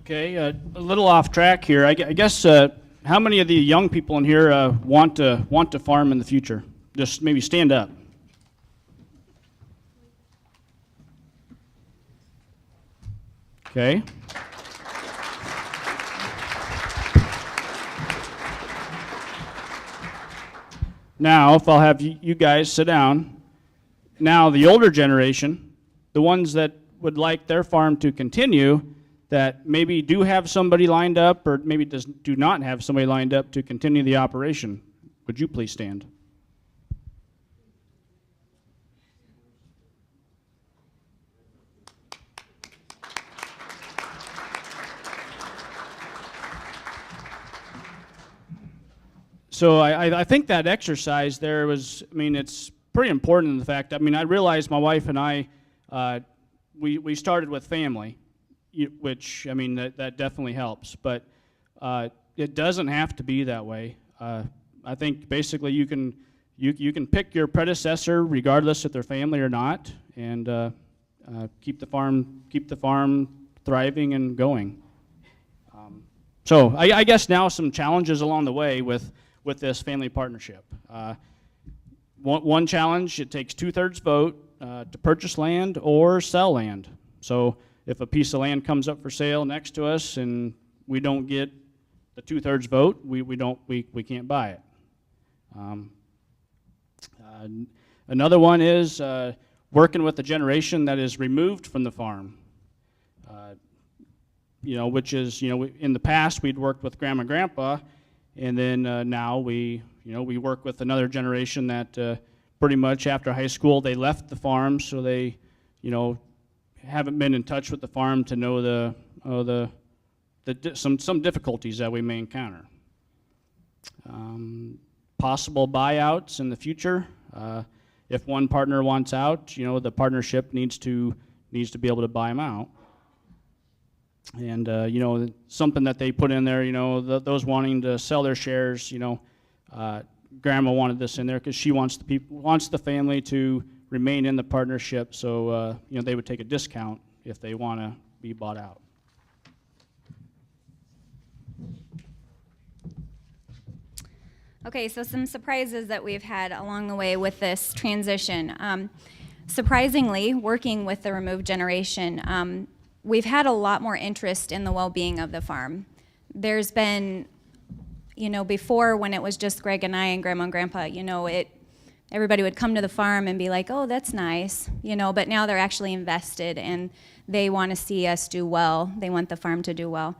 Okay, a little off track here. I guess how many of the young people in here want to farm in the future? Just maybe stand up. Okay. Now, if I'll have you guys sit down. Now, the older generation, the ones that would like their farm to continue, that maybe do have somebody lined up or maybe do not have somebody lined up to continue the operation, would you please stand? So I think that exercise there was, it's pretty important in the fact, I realized my wife and I, we started with family, which, that definitely helps, but it doesn't have to be that way. I think basically you can pick your predecessor regardless if they're family or not, and keep the farm thriving and going. So I guess now some challenges along the way with this family partnership. one challenge, it takes 2/3 vote to purchase land or sell land. So if a piece of land comes up for sale next to us and we don't get the 2/3 vote, we can't buy it. Another one is working with a generation that is removed from the farm. Which is, in the past we'd worked with grandma and grandpa, and then now we work with another generation that pretty much after high school they left the farm, so they, haven't been in touch with the farm to know some difficulties that we may encounter. Possible buyouts in the future. If one partner wants out, the partnership needs to be able to buy them out. And something that they put in there, those wanting to sell their shares, grandma wanted this in there because she wants the family to remain in the partnership, so they would take a discount if they want to be bought out. Okay, so some surprises that we've had along the way with this transition. Surprisingly, working with the removed generation, we've had a lot more interest in the well-being of the farm. There's been, before when it was just Greg and I and Grandma and Grandpa, everybody would come to the farm and be like, oh, that's nice, but now they're actually invested and they want to see us do well. They want the farm to do well.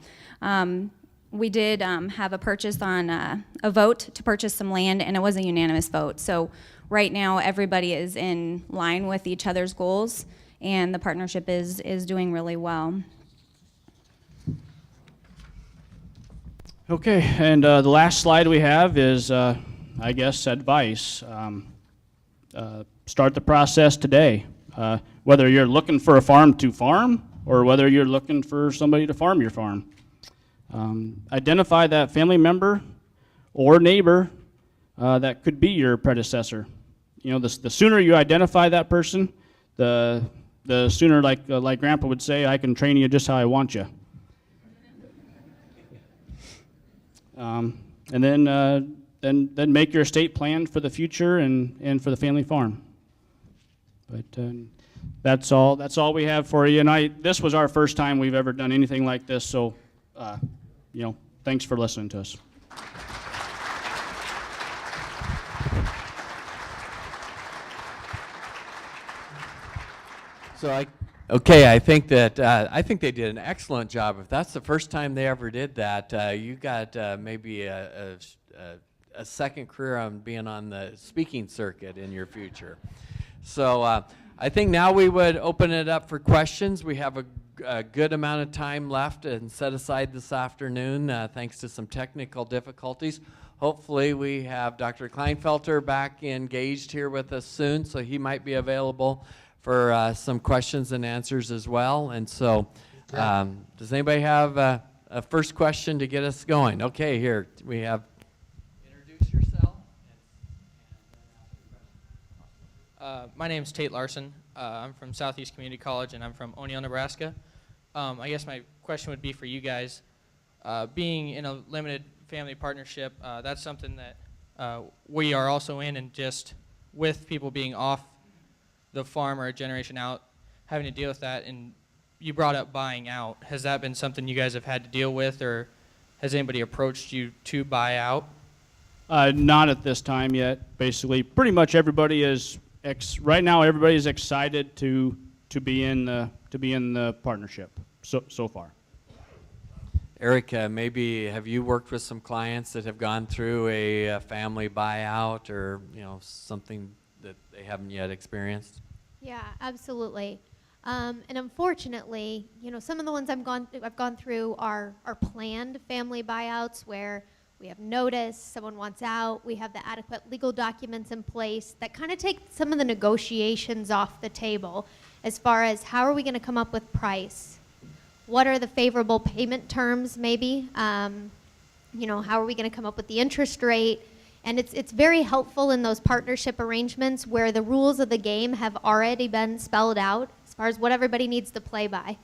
We did have a purchase on a vote to purchase some land, and it was a unanimous vote. So right now, everybody is in line with each other's goals, and the partnership is doing really well. Okay, and the last slide we have is, I guess, advice. Start the process today. Whether you're looking for a farm to farm, or whether you're looking for somebody to farm your farm. Identify that family member or neighbor that could be your predecessor. The sooner you identify that person, the sooner, like Grandpa would say, I can train you just how I want you. And then make your estate plan for the future and for the family farm. But that's all we have for you. And this was our first time we've ever done anything like this, so. Thanks for listening to us. I think they did an excellent job. If that's the first time they ever did that, you got maybe a second career on being on the speaking circuit in your future. So I think now we would open it up for questions. We have a good amount of time left and set aside this afternoon, thanks to some technical difficulties. Hopefully we have Dr. Kleinfelter back engaged here with us soon, so he might be available for some questions and answers as well. And so does anybody have a first question to get us going? Okay, here we have, introduce yourself. My name's Tate Larson. I'm from Southeast Community College, and I'm from O'Neill, Nebraska. I guess my question would be for you guys. Being in a limited family partnership, that's something that we are also in, and just with people being off the farm or a generation out, having to deal with that, and you brought up buying out. Has that been something you guys have had to deal with, or has anybody approached you to buy out? Not at this time yet. Basically, pretty much everybody is right now. Everybody is excited to be in the partnership so far. Eric, maybe have you worked with some clients that have gone through a family buyout, or something that they haven't yet experienced? Yeah, absolutely. And unfortunately, some of the ones I've gone through are planned family buyouts where we have notice, someone wants out, we have the adequate legal documents in place that kind of take some of the negotiations off the table as far as how are we going to come up with price? What are the favorable payment terms maybe? How are we going to come up with the interest rate? And it's very helpful in those partnership arrangements where the rules of the game have already been spelled out as far as what everybody needs to play by.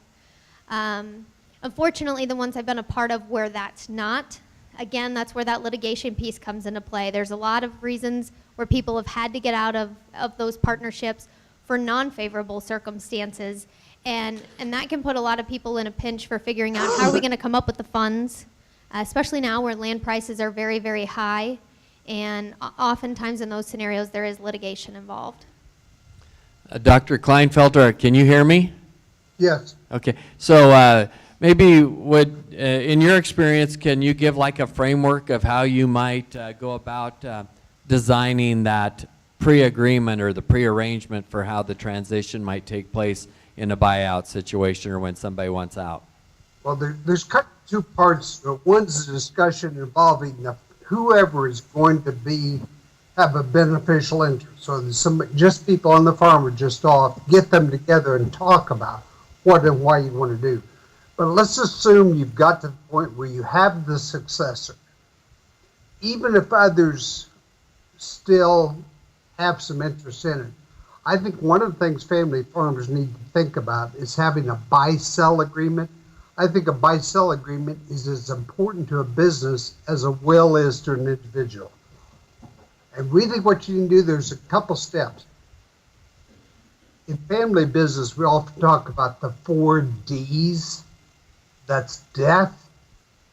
Unfortunately, the ones I've been a part of where that's not again, that's where that litigation piece comes into play. There's a lot of reasons where people have had to get out of those partnerships for non-favorable circumstances. And that can put a lot of people in a pinch for figuring out how are we going to come up with the funds, especially now where land prices are very, very high. And oftentimes in those scenarios, there is litigation involved. Dr. Kleinfelter, can you hear me? Yes. Okay, so maybe in your experience, can you give like a framework of how you might go about designing that pre-agreement or the pre-arrangement for how the transition might take place in a buyout situation or when somebody wants out? Well, there's kind of two parts. One's a discussion involving whoever is going to have a beneficial interest. So there's just people on the farm are just off, get them together and talk about what and why you want to do. But let's assume you've got to the point where you have the successor. Even if others still have some interest in it, I think one of the things family farmers need to think about is having a buy-sell agreement. I think a buy-sell agreement is as important to a business as a will is to an individual. And really what you can do, there's a couple steps. In family business, we often talk about the 4 Ds. That's death,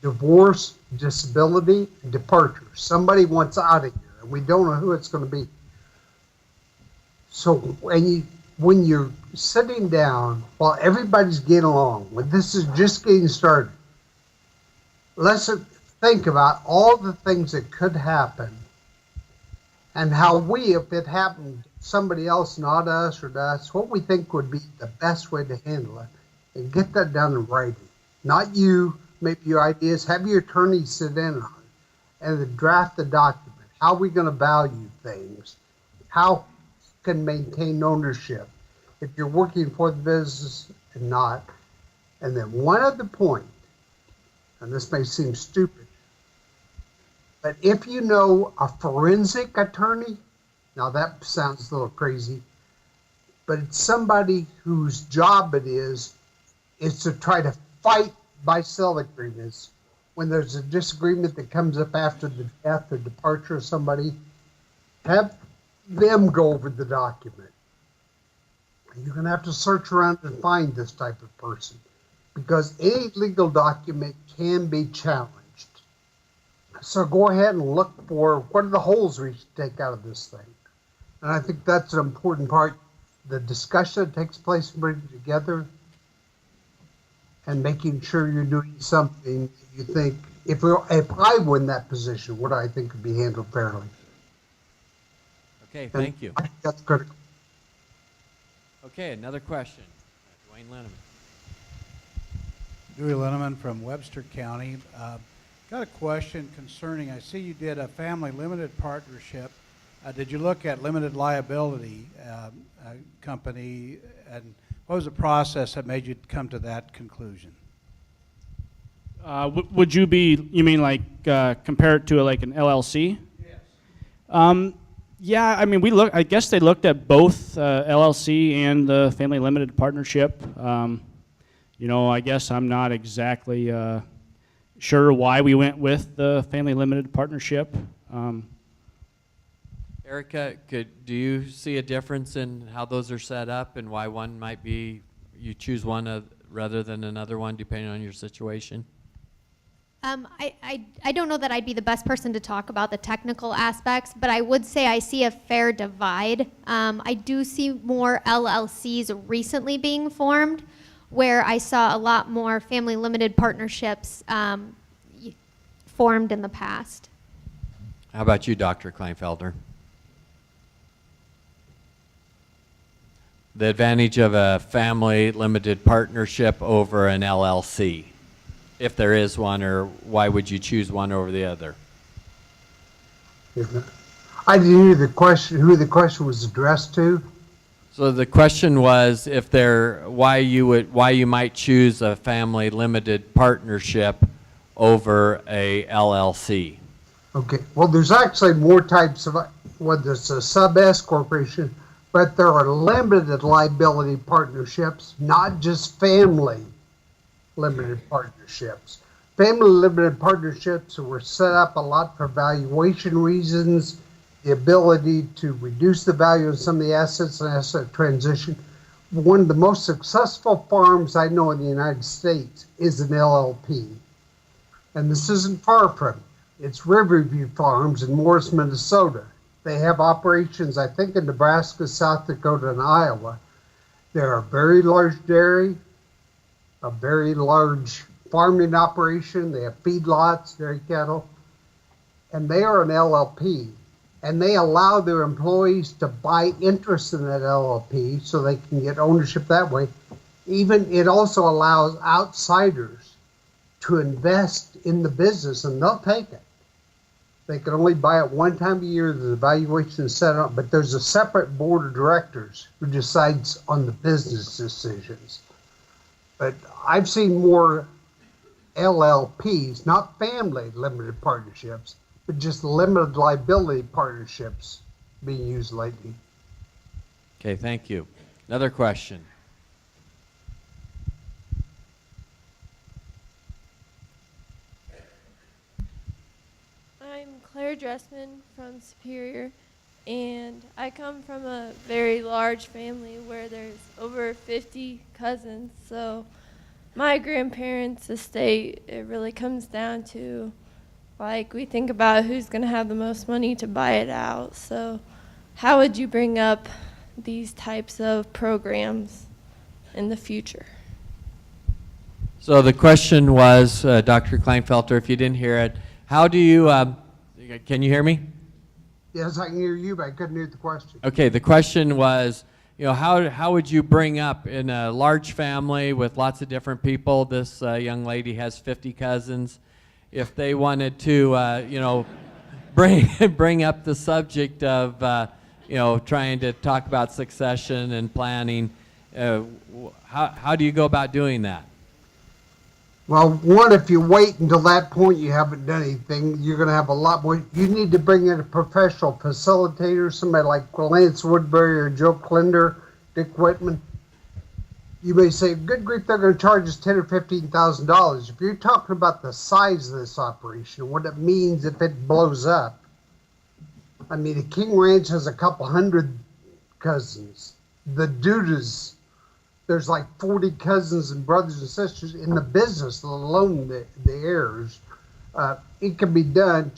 divorce, disability, and departure. Somebody wants out of here, and we don't know who it's going to be. So when you're sitting down while everybody's getting along, when this is just getting started, let's think about all the things that could happen and how if it happened to somebody else, not us or to us, what we think would be the best way to handle it and get that done in writing. Not you, maybe your ideas, have your attorney sit in on it and then draft the document. How are we going to value things? How can maintain ownership if you're working for the business and not? And then one other point, and this may seem stupid, but if you know a forensic attorney, now that sounds a little crazy, but it's somebody whose job it is to try to fight buy-sell agreements. When there's a disagreement that comes up after the death or departure of somebody, have them go over the document. You're going to have to search around and find this type of person because any legal document can be challenged. So go ahead and look for what are the holes we should take out of this thing. And I think that's an important part. The discussion that takes place and bringing it together and making sure you're doing something you think, if I win that position, what I think could be handled fairly. Okay, thank you. I think that's critical. Okay, another question. Dwayne Linneman. Dewey Linneman from Webster County. Got a question concerning, I see you did a family limited partnership. Did you look at limited liability company, and what was the process that made you come to that conclusion? Would you mean like compare it to like an LLC? Yes. Yeah, I mean, I guess they looked at both LLC and the family limited partnership. I guess I'm not exactly sure why we went with the family limited partnership. Erica, do you see a difference in how those are set up and why one might be, you choose one rather than another one depending on your situation? I don't know that I'd be the best person to talk about the technical aspects, but I would say I see a fair divide. I do see more LLCs recently being formed, where I saw a lot more family limited partnerships formed in the past. How about you, Dr. Kleinfelder? The advantage of a family limited partnership over an LLC, if there is one, or why would you choose one over the other? I didn't hear the question, who the question was addressed to. So the question was why you might choose a family limited partnership over a LLC. Okay, well, there's actually more types of, whether it's a sub-S corporation, but there are limited liability partnerships, not just family limited partnerships. Family limited partnerships were set up a lot for valuation reasons, the ability to reduce the value of some of the assets and asset transition. One of the most successful farms I know in the United States is an LLP. And this isn't far from it. It's Riverview Farms in Morris, Minnesota. They have operations, I think, in Nebraska, South Dakota, and Iowa. They're a very large dairy, a very large farming operation. They have feedlots, dairy cattle, and they are an LLP. And they allow their employees to buy interest in that LLP so they can get ownership that way. Even it also allows outsiders to invest in the business, and they'll take it. They can only buy it one time a year. The valuation is set up, but there's a separate board of directors who decides on the business decisions. But I've seen more LLPs, not family limited partnerships, but just limited liability partnerships being used lately. Okay, thank you. Another question. I'm Claire Dressman from Superior, and I come from a very large family where there's over 50 cousins. So my grandparents' estate, it really comes down to, like, we think about who's going to have the most money to buy it out. So how would you bring up these types of programs in the future? So the question was, Dr. Kleinfelter, if you didn't hear it, how do you, can you hear me? Yes, I can hear you, but I couldn't hear the question. Okay, the question was, how would you bring up in a large family with lots of different people, this young lady has 50 cousins, if they wanted to, bring up the subject of, trying to talk about succession and planning, how do you go about doing that? Well, one, if you wait until that point, you haven't done anything, you're going to have a lot more. You need to bring in a professional facilitator, somebody like Lance Woodbury or Joe Klinder, Dick Whitman. You may say, good grief, they're going to charge us $10,000 or $15,000. If you're talking about the size of this operation, what it means if it blows up. I mean, the King Ranch has a couple hundred cousins. The Dudas, there's like 40 cousins and brothers and sisters in the business, let alone the heirs. It can be done.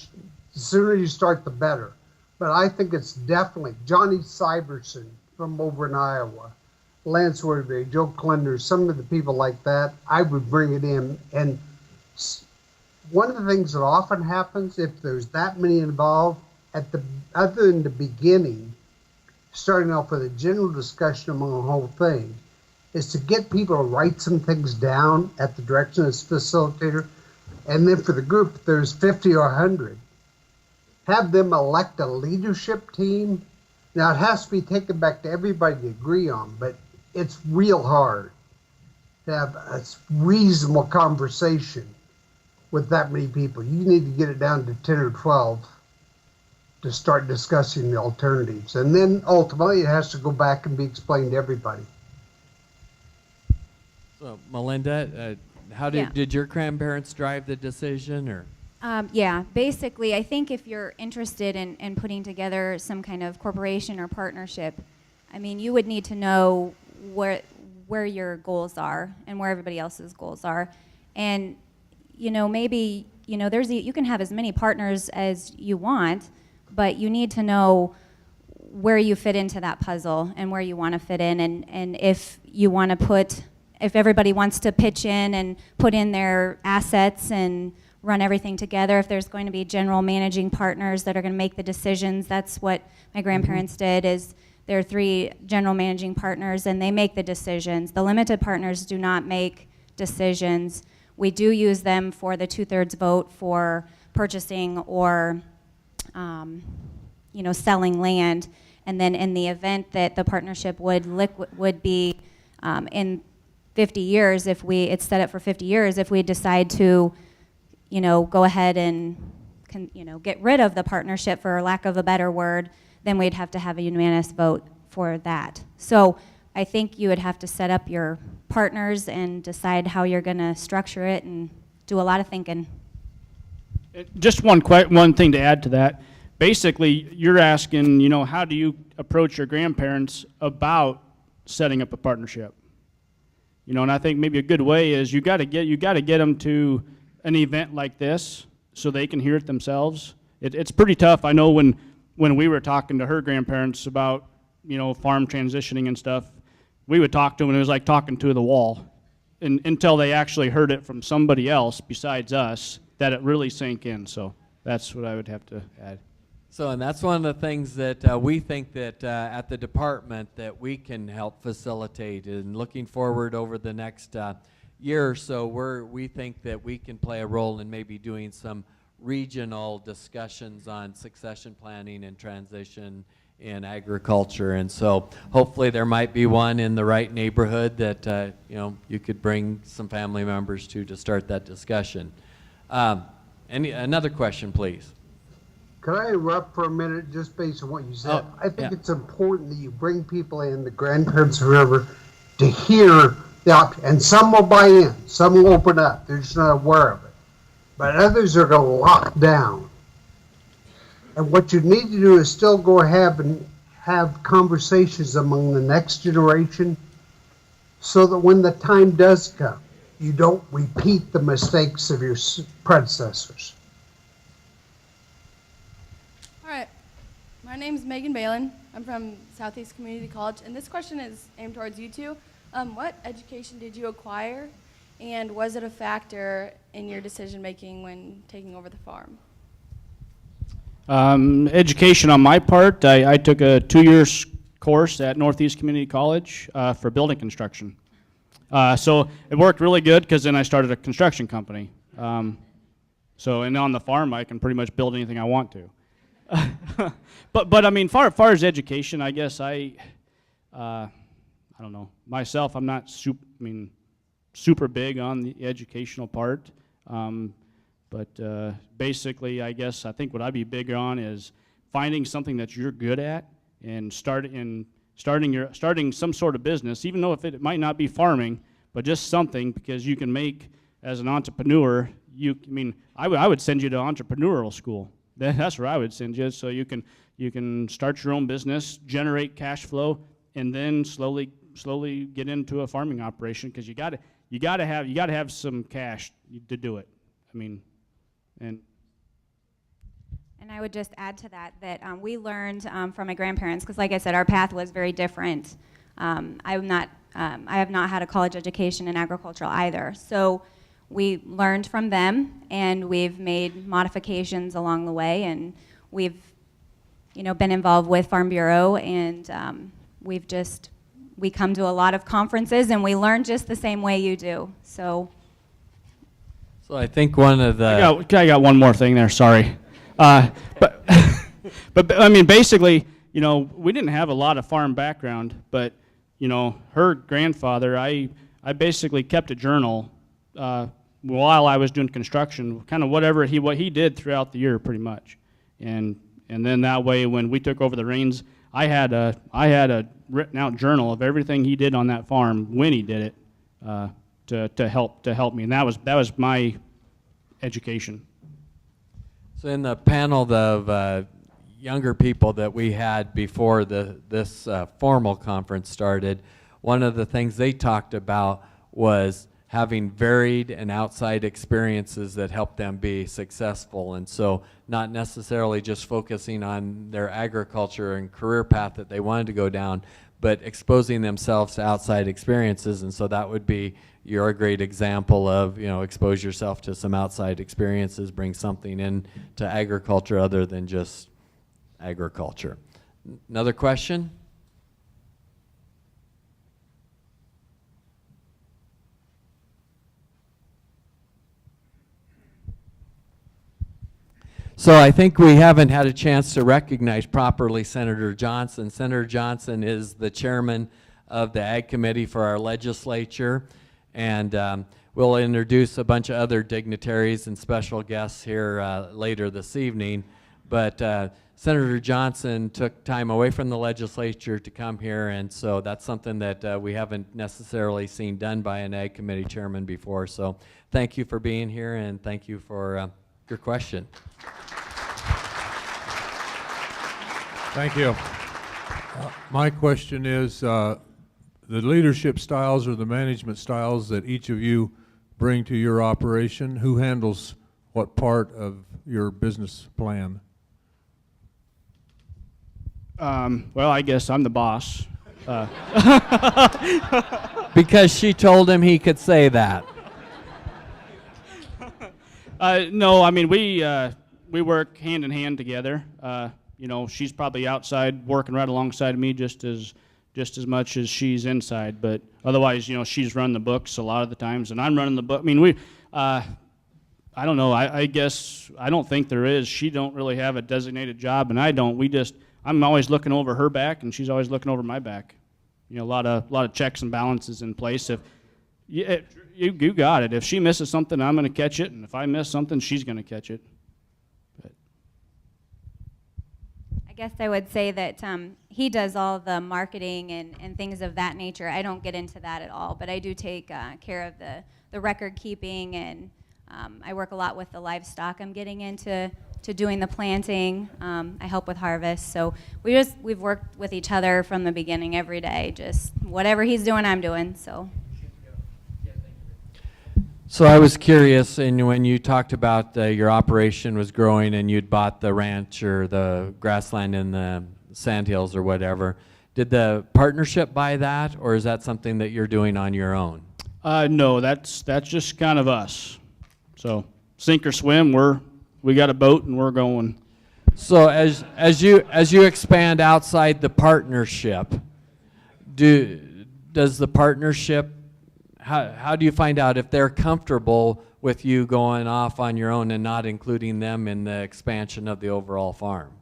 The sooner you start, the better. But I think it's definitely Johnny Syverson from over in Iowa, Lance Woodbury, Joe Klinder, some of the people like that, I would bring it in. And one of the things that often happens, if there's that many involved, other than the beginning, starting off with a general discussion among the whole thing, is to get people to write some things down at the direction of this facilitator. And then for the group, if there's 50 or 100, have them elect a leadership team. Now, it has to be taken back to everybody to agree on, but it's real hard to have a reasonable conversation with that many people. You need to get it down to 10 or 12 to start discussing the alternatives. And then ultimately, it has to go back and be explained to everybody. So, Melinda, did your grandparents drive the decision, or? Yeah, basically, I think if you're interested in putting together some kind of corporation or partnership, I mean, you would need to know where your goals are and where everybody else's goals are. And, maybe, you can have as many partners as you want, but you need to know where you fit into that puzzle and where you want to fit in. And if you want to if everybody wants to pitch in and put in their assets and run everything together, if there's going to be general managing partners that are going to make the decisions, that's what my grandparents did, is there are 3 general managing partners and they make the decisions. The limited partners do not make decisions. We do use them for the 2/3 vote for purchasing or selling land. And then in the event that the partnership would be in 50 years, it's set up for 50 years, if we decide to, go ahead and, get rid of the partnership, for lack of a better word, then we'd have to have a unanimous vote for that. So I think you would have to set up your partners and decide how you're going to structure it and do a lot of thinking. Just one thing to add to that. Basically, you're asking, how do you approach your grandparents about setting up a partnership? And I think maybe a good way is you got to get them to an event like this so they can hear it themselves. It's pretty tough. I know when we were talking to her grandparents about farm transitioning and stuff, we would talk to them and it was like talking to the wall, until they actually heard it from somebody else besides us, that it really sank in. So that's what I would have to add. So, and that's one of the things that we think that at the department that we can help facilitate. And looking forward over the next year or so, we think that we can play a role in maybe doing some regional discussions on succession planning and transition in agriculture. And so hopefully there might be one in the right neighborhood that you could bring some family members to start that discussion. Another question, please. Could I interrupt for a minute just based on what you said? I think it's important that you bring people in, the grandparents, whoever, to hear the option. And some will buy in, some will open up. They're just not aware of it. But others are going to lock down. And what you need to do is still go ahead and have conversations among the next generation so that when the time does come, you don't repeat the mistakes of your predecessors. All right. My name is Megan Balin. I'm from Southeast Community College, and this question is aimed towards you two. What education did you acquire, and was it a factor in your decision-making when taking over the farm? Education on my part, I took a 2-year course at Northeast Community College for building construction. So it worked really good because then I started a construction company. And on the farm, I can pretty much build anything I want to. but I mean, far as education, I guess I don't know. Myself, I'm not super big on the educational part. But basically, I think what I'd be big on is finding something that you're good at and starting some sort of business, even though if it might not be farming, but just something, because you can make, as an entrepreneur, I would send you to entrepreneurial school. That's where I would send you, so you can start your own business, generate cash flow, and then slowly get into a farming operation, because you gotta have some cash to do it. And I would just add to that we learned from my grandparents, because like I said, our path was very different. I have not had a college education in agricultural either. So we learned from them, and we've made modifications along the way, and we've been involved with Farm Bureau, and we come to a lot of conferences, and we learn just the same way you do. So I think one of the... I got one more thing there, sorry. But basically, we didn't have a lot of farm background, but, her grandfather, I basically kept a journal while I was doing construction, kind of what he did throughout the year, pretty much. And then that way, when we took over the reins, I had a written out journal of everything he did on that farm when he did it. To help me, and that was my education. So in the panel of younger people that we had before this formal conference started, one of the things they talked about was having varied and outside experiences that help them be successful, and so not necessarily just focusing on their agriculture and career path that they wanted to go down, but exposing themselves to outside experiences. And so that would be, you're a great example of, expose yourself to some outside experiences, bring something in to agriculture other than just agriculture. Another question? So I think we haven't had a chance to recognize properly Senator Johnson. Senator Johnson is the chairman of the Ag Committee for our legislature, and we'll introduce a bunch of other dignitaries and special guests here later this evening. But Senator Johnson took time away from the legislature to come here, and so that's something that we haven't necessarily seen done by an Ag Committee chairman before. So thank you for being here, and thank you for your question. Thank you. My question is, the leadership styles or the management styles that each of you bring to your operation, who handles what part of your business plan? Well, I guess I'm the boss. Because she told him he could say that. No, I mean, we work hand in hand together. You know, she's probably outside working right alongside me just as much as she's inside. But otherwise, you know, she's running the books a lot of the times, and I'm running the book. I mean, I don't know. I guess I don't think there is. She don't really have a designated job, and I don't. I'm always looking over her back, and she's always looking over my back. You know, a lot of checks and balances in place. If you got it. If she misses something, I'm going to catch it, and if I miss something, she's going to catch it. But I guess I would say that he does all the marketing and things of that nature. I don't get into that at all, but I do take care of the record keeping, and I work a lot with the livestock. I'm getting into doing the planting. I help with harvest. So we've worked with each other from the beginning every day. Just whatever he's doing, I'm doing. So I was curious, and when you talked about your operation was growing and you'd bought the ranch or the grassland in the sandhills or whatever, did the partnership buy that, or is that something that you're doing on your own? No, that's just kind of us. So sink or swim, we got a boat and we're going. So as you expand outside the partnership, does the partnership, how do you find out if they're comfortable with you going off on your own and not including them in the expansion of the overall farm?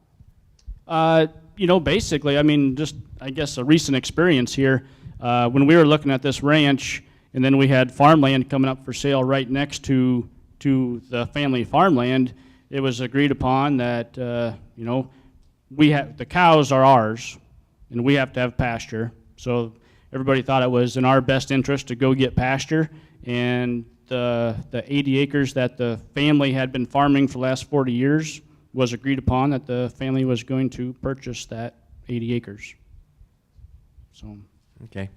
You know, basically, I mean, just I guess a recent experience here. When we were looking at this ranch, and then we had farmland coming up for sale right next to the family farmland, it was agreed upon that you know, the cows are ours, and we have to have pasture. So everybody thought it was in our best interest to go get pasture, and the 80 acres that the family had been farming for the last 40 years was agreed upon that the family was going to purchase that 80 acres. So. Okay.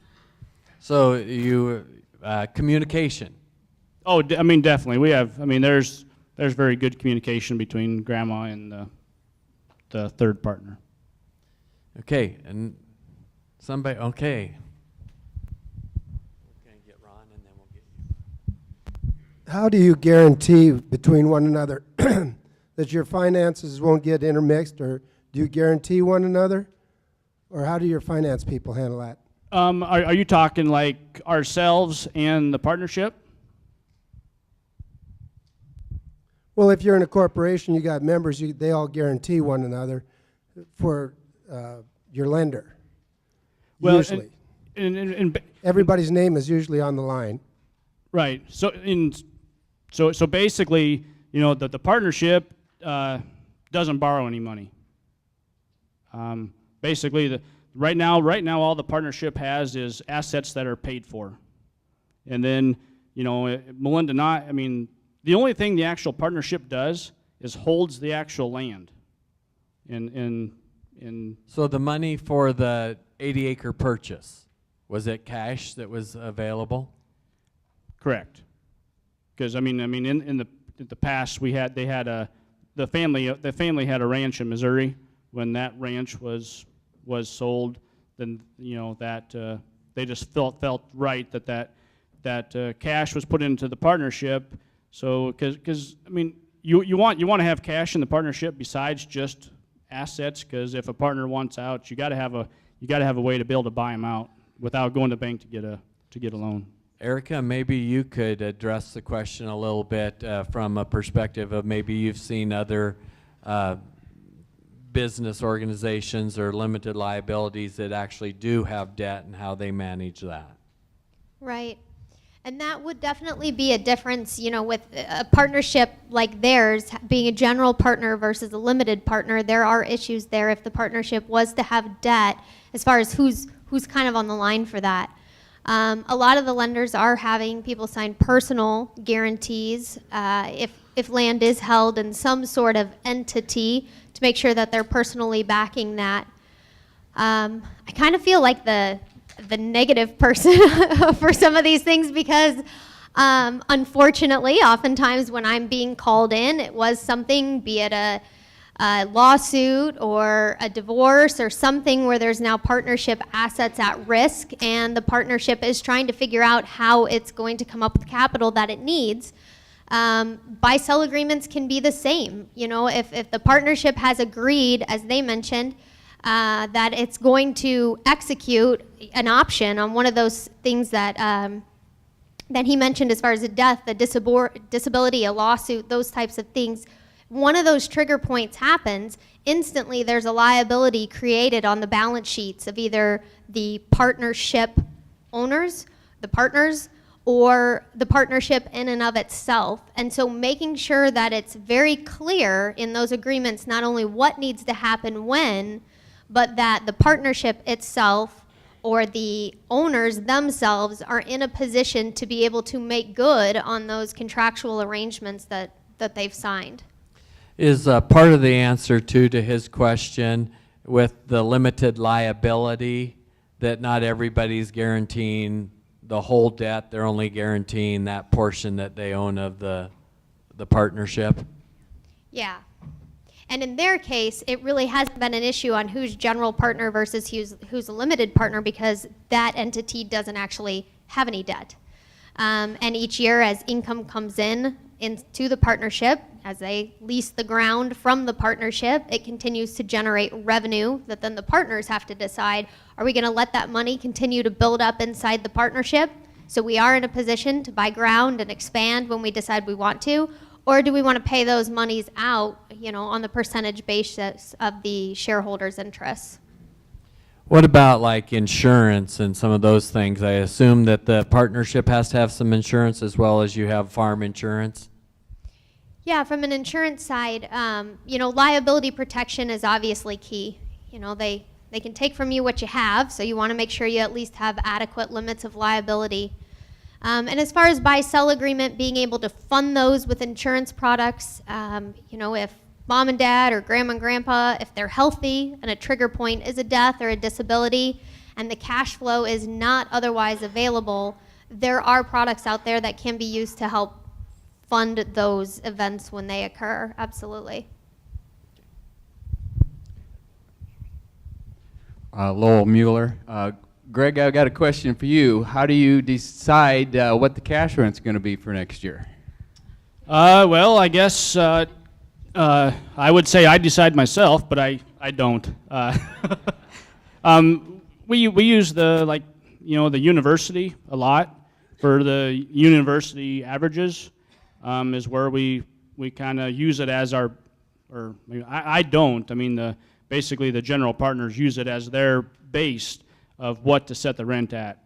So you communication. Oh, I mean, definitely. We have. I mean, there's very good communication between Grandma and the third partner. Okay, and somebody. Okay. We're gonna get Ron, and then we'll get you. How do you guarantee between one another that your finances won't get intermixed, or do you guarantee one another, or how do your finance people handle that? Are you talking like ourselves and the partnership? Well, if you're in a corporation, you got members, they all guarantee one another for your lender. Well, usually. And everybody's name is usually on the line. Right. So basically, you know, the partnership doesn't borrow any money. Basically, right now, all the partnership has is assets that are paid for, and then, you know, Melinda and I mean, the only thing the actual partnership does is holds the actual land. So the money for the 80-acre purchase, was it cash that was available? Correct. Because I mean, in the past, the family had a ranch in Missouri. When that ranch was sold, then, you know, that they just felt right that cash was put into the partnership. So because I mean, you want to have cash in the partnership besides just assets, because if a partner wants out, you got to have a way to be able to buy them out without going to the bank to get a loan. Erica, maybe you could address the question a little bit from a perspective of maybe you've seen other business organizations or limited liabilities that actually do have debt and how they manage that. Right. And that would definitely be a difference, with a partnership like theirs, being a general partner versus a limited partner. There are issues there if the partnership was to have debt, as far as who's kind of on the line for that. A lot of the lenders are having people sign personal guarantees if land is held in some sort of entity to make sure that they're personally backing that. I kind of feel like the negative person for some of these things because unfortunately, oftentimes when I'm being called in, it was something, be it a lawsuit or a divorce or something where there's now partnership assets at risk, and the partnership is trying to figure out how it's going to come up with capital that it needs. Buy-sell agreements can be the same. If the partnership has agreed, as they mentioned, that it's going to execute an option on one of those things that he mentioned, as far as a death, a disability, a lawsuit, those types of things. One of those trigger points happens, instantly there's a liability created on the balance sheets of either the partnership owners, the partners, or the partnership in and of itself. And so making sure that it's very clear in those agreements not only what needs to happen when, but that the partnership itself or the owners themselves are in a position to be able to make good on those contractual arrangements that they've signed. Is part of the answer to his question with the limited liability that not everybody's guaranteeing the whole debt, they're only guaranteeing that portion that they own of the partnership? Yeah. And in their case, it really hasn't been an issue on who's general partner versus who's a limited partner, because that entity doesn't actually have any debt. And each year as income comes into the partnership, as they lease the ground from the partnership, it continues to generate revenue that then the partners have to decide, are we going to let that money continue to build up inside the partnership so we are in a position to buy ground and expand when we decide we want to? Or do we want to pay those monies out, on the percentage basis of the shareholders' interests? What about like insurance and some of those things? I assume that the partnership has to have some insurance as well as you have farm insurance? Yeah, from an insurance side, liability protection is obviously key. They can take from you what you have, so you want to make sure you at least have adequate limits of liability. And as far as buy-sell agreement, being able to fund those with insurance products, if mom and dad or grandma and grandpa, if they're healthy and a trigger point is a death or a disability and the cash flow is not otherwise available, there are products out there that can be used to help fund those events when they occur. Absolutely. Lowell Mueller. Greg, I've got a question for you. How do you decide what the cash rent's going to be for next year? Well, I guess I would say I decide myself, but I don't. We use the the university a lot for the university averages. Is where we kind of use it as our, or I don't. I mean, basically the general partners use it as their base of what to set the rent at.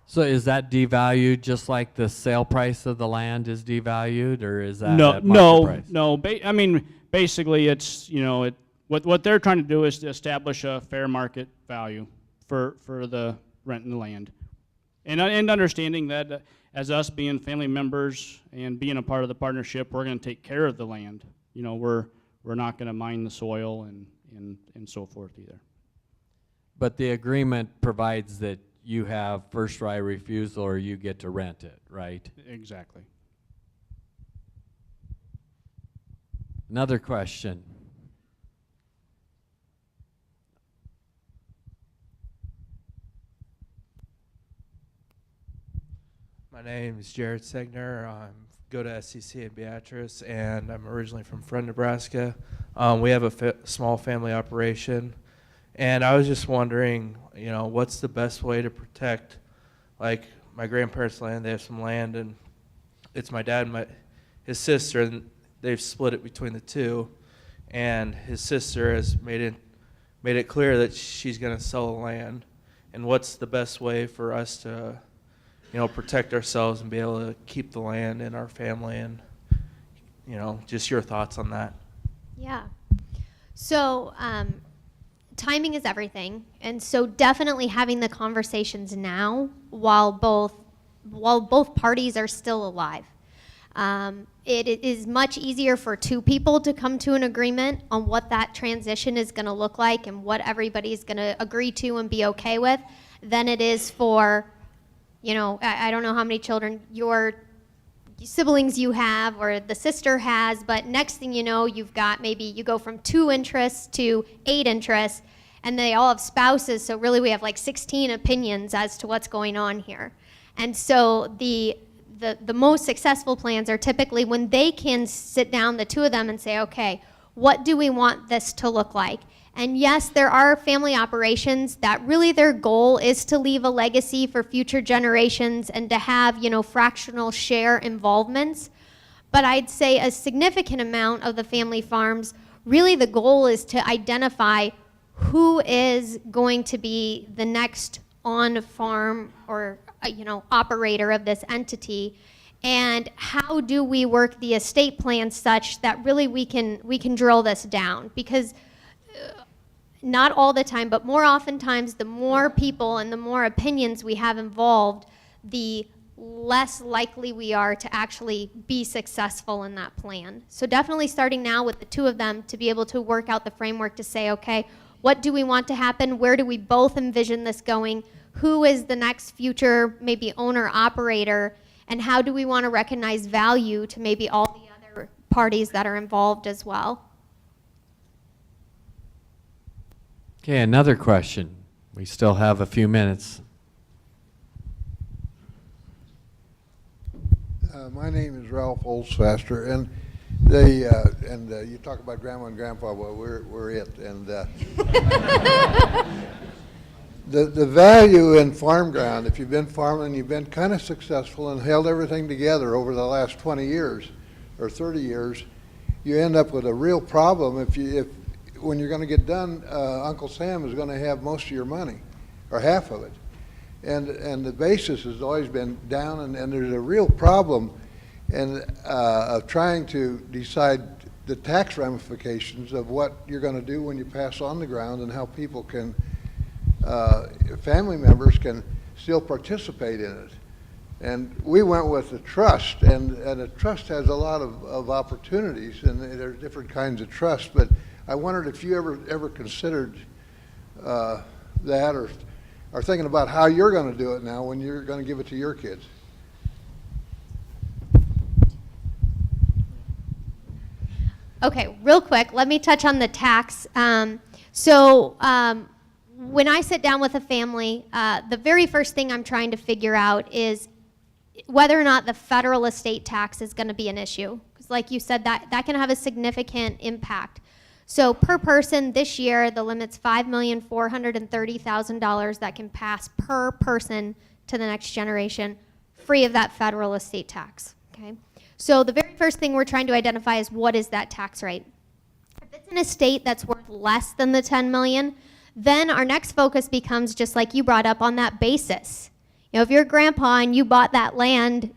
So is that devalued just like the sale price of the land is devalued, or is that No, at market price? no. I mean, basically, it's what they're trying to do is to establish a fair market value for the rent and the land, and understanding that as us being family members and being a part of the partnership, we're going to take care of the land. We're not going to mine the soil and so forth either. But the agreement provides that you have first right refusal or you get to rent it, right? Exactly. Another question. My name is Jared Segner. I go to SCC in Beatrice, and I'm originally from Friend, Nebraska. We have a small family operation, and I was just wondering, what's the best way to protect, like, my grandparents' land? They have some land, and it's my dad and his sister, and they've split it between the two, and his sister has made it clear that she's going to sell the land. And what's the best way for us to protect ourselves and be able to keep the land in our family, and just your thoughts on that. Yeah. So timing is everything, and so definitely having the conversations now while both parties are still alive. It is much easier for two people to come to an agreement on what that transition is going to look like and what everybody's going to agree to and be okay with than it is for, I don't know how many children your siblings you have or the sister has, but next thing you know, you've got maybe you go from 2 interests to 8 interests, and they all have spouses, so really we have like 16 opinions as to what's going on here. And so the most successful plans are typically when they can sit down, the two of them, and say, okay, what do we want this to look like? And yes, there are family operations that really their goal is to leave a legacy for future generations and to have, fractional share involvements. But I'd say a significant amount of the family farms, really the goal is to identify who is going to be the next on-farm or operator of this entity, and how do we work the estate plan such that really we can drill this down, because not all the time, but more oftentimes, the more people and the more opinions we have involved, the less likely we are to actually be successful in that plan. So definitely starting now with the two of them to be able to work out the framework to say, okay, what do we want to happen? Where do we both envision this going? Who is the next future maybe owner operator? And how do we want to recognize value to maybe all the other parties that are involved as well? Okay, another question. We still have a few minutes. My name is Ralph Olsfaster, and you talk about grandma and grandpa. Well, we're it, and the value in farm ground. If you've been farming, you've been kind of successful and held everything together over the last 20 years or 30 years. You end up with a real problem if when you're going to get done. Uncle Sam is going to have most of your money, or half of it. And the basis has always been down, and there's a real problem of trying to decide the tax ramifications of what you're going to do when you pass on the ground, and how people can, family members can still participate in it. And we went with a trust, and a trust has a lot of opportunities, and there's different kinds of trust, but I wondered if you ever considered that, or are thinking about how you're going to do it now when you're going to give it to your kids. Okay, real quick, let me touch on the tax. When I sit down with a family, the very first thing I'm trying to figure out is whether or not the federal estate tax is going to be an issue. Because like you said, that can have a significant impact. So per person this year, the limit's $5,430,000 that can pass per person to the next generation, free of that federal estate tax, okay? So the very first thing we're trying to identify is what is that tax rate. If it's an estate that's worth less than the $10 million, then our next focus becomes, just like you brought up, on that basis. If you're a grandpa and you bought that land,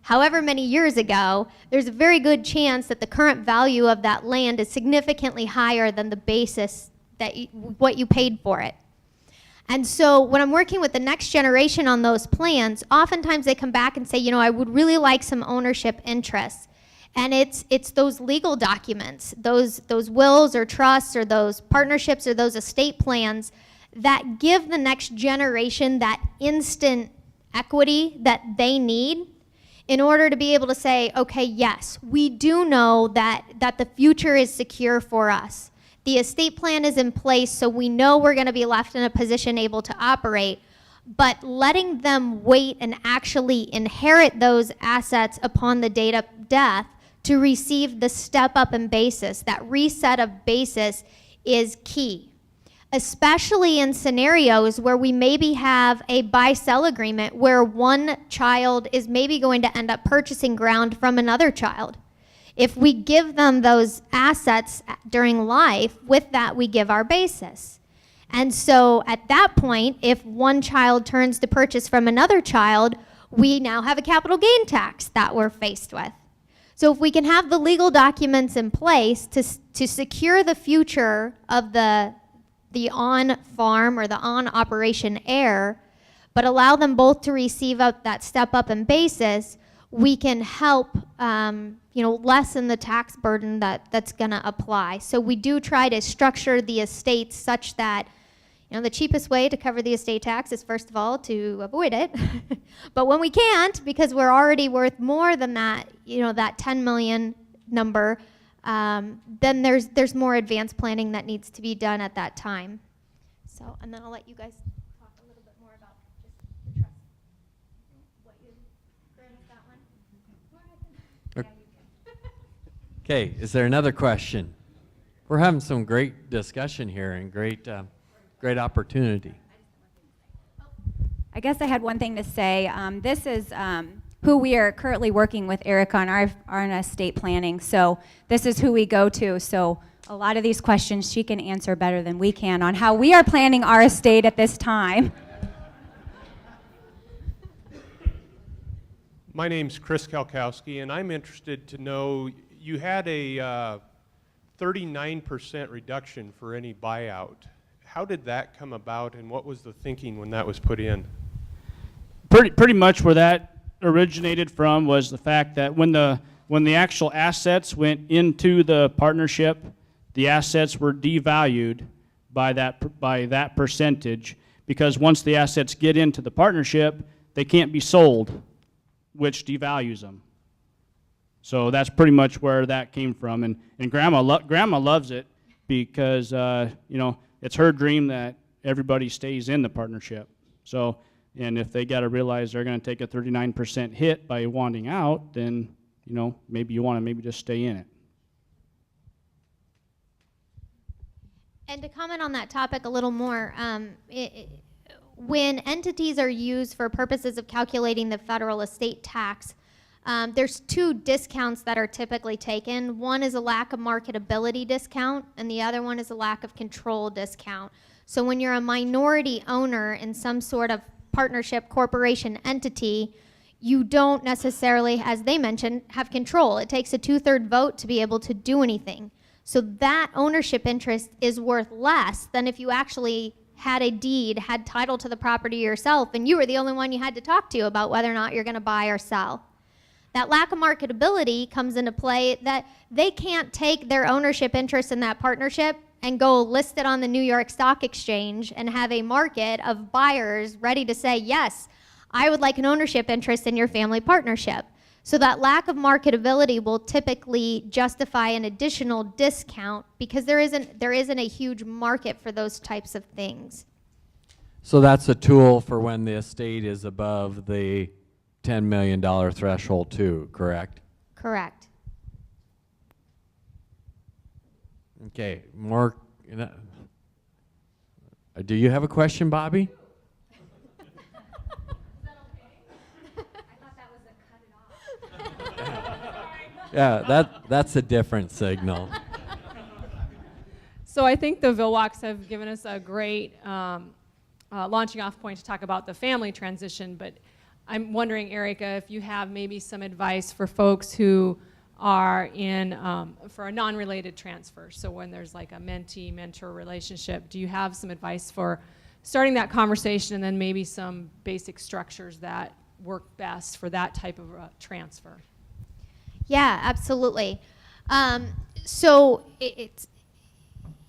however many years ago, there's a very good chance that the current value of that land is significantly higher than the basis that what you paid for it. And so when I'm working with the next generation on those plans, oftentimes they come back and say, I would really like some ownership interests. And it's those legal documents, those wills or trusts or those partnerships or those estate plans that give the next generation that instant equity that they need in order to be able to say, okay, yes, we do know that the future is secure for us. The estate plan is in place, so we know we're going to be left in a position able to operate, but letting them wait and actually inherit those assets upon the date of death to receive the step up in basis, that reset of basis, is key. Especially in scenarios where we maybe have a buy-sell agreement where one child is maybe going to end up purchasing ground from another child. If we give them those assets during life, with that we give our basis. And so at that point, if one child turns to purchase from another child, we now have a capital gain tax that we're faced with. So if we can have the legal documents in place to secure the future of the on-farm or the on-operation heir, but allow them both to receive that step up in basis, we can help lessen the tax burden that's going to apply. So we do try to structure the estate such that the cheapest way to cover the estate tax is, first of all, to avoid it. But when we can't, because we're already worth more than that, that 10 million number, then there's more advanced planning that needs to be done at that time. So, and then I'll let you guys talk a little bit more about just the trust. What you granted that one? Okay, is there another question? We're having some great discussion here and great opportunity. I guess I had one thing to say. This is who we are currently working with, Erica, on our estate planning. So this is who we go to. So a lot of these questions she can answer better than we can on how we are planning our estate at this time. My name's Chris Kalkowski, and I'm interested to know, you had a 39% reduction for any buyout. How did that come about, and what was the thinking when that was put in? Pretty much where that originated from was the fact that when the actual assets went into the partnership, the assets were devalued by that percentage, because once the assets get into the partnership, they can't be sold, which devalues them. So that's pretty much where that came from, and Grandma loves it because it's her dream that everybody stays in the partnership. So, and if they got to realize they're going to take a 39% hit by wanting out, then maybe you want to just stay in it. And to comment on that topic a little more, when entities are used for purposes of calculating the federal estate tax, there's two discounts that are typically taken. One is a lack of marketability discount, and the other one is a lack of control discount. So when you're a minority owner in some sort of partnership, corporation, entity, you don't necessarily, as they mentioned, have control. It takes a 2/3 vote to be able to do anything. So that ownership interest is worth less than if you actually had a deed, had title to the property yourself, and you were the only one you had to talk to about whether or not you're going to buy or sell. That lack of marketability comes into play that they can't take their ownership interest in that partnership and go list it on the New York Stock Exchange and have a market of buyers ready to say, yes, I would like an ownership interest in your family partnership. So that lack of marketability will typically justify an additional discount because there isn't a huge market for those types of things. So that's a tool for when the estate is above the $10 million threshold too, correct? Correct. Okay, more. Do you have a question, Bobby? Yeah, that's a different signal. So I think the Vilwalks have given us a great launching off point to talk about the family transition, but I'm wondering, Erica, if you have maybe some advice for folks who are in for a non-related transfer. So when there's like a mentee-mentor relationship, do you have some advice for starting that conversation and then maybe some basic structures that work best for that type of transfer? Yeah, absolutely. So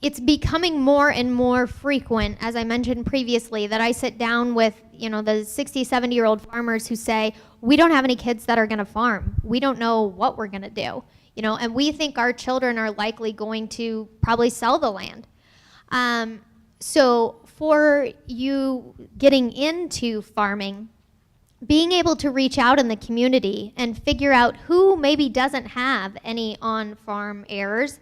it's becoming more and more frequent, as I mentioned previously, that I sit down with the 60, 70-year-old farmers who say, we don't have any kids that are going to farm. We don't know what we're going to do. And we think our children are likely going to probably sell the land. So for you getting into farming, being able to reach out in the community and figure out who maybe doesn't have any on-farm heirs,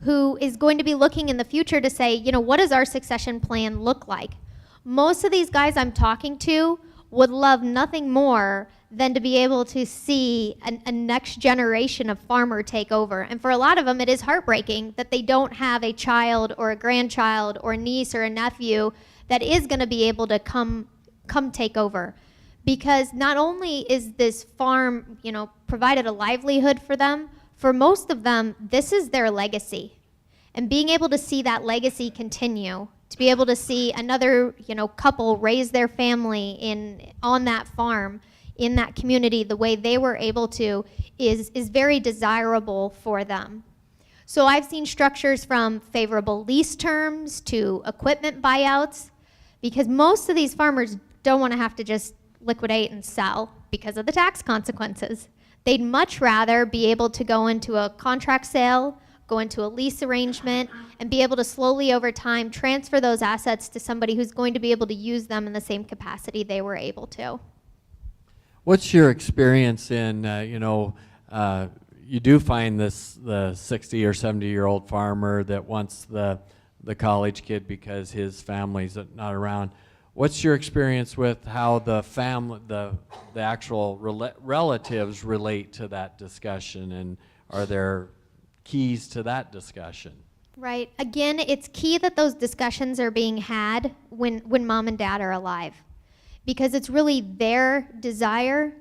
who is going to be looking in the future to say, what does our succession plan look like? Most of these guys I'm talking to would love nothing more than to be able to see a next generation of farmer take over. And for a lot of them, it is heartbreaking that they don't have a child or a grandchild or a niece or a nephew that is going to be able to come take over. Because not only is this farm, provided a livelihood for them, for most of them, this is their legacy. And being able to see that legacy continue, to be able to see another, couple raise their family on that farm, in that community, the way they were able to, is very desirable for them. So I've seen structures from favorable lease terms to equipment buyouts, because most of these farmers don't want to have to just liquidate and sell because of the tax consequences. They'd much rather be able to go into a contract sale, go into a lease arrangement, and be able to slowly over time transfer those assets to somebody who's going to be able to use them in the same capacity they were able to. What's your experience in, you do find the 60 or 70-year-old farmer that wants the college kid because his family's not around. What's your experience with how the family, the actual relatives relate to that discussion, and are there keys to that discussion? Right. Again, it's key that those discussions are being had when mom and dad are alive, because it's really their desire.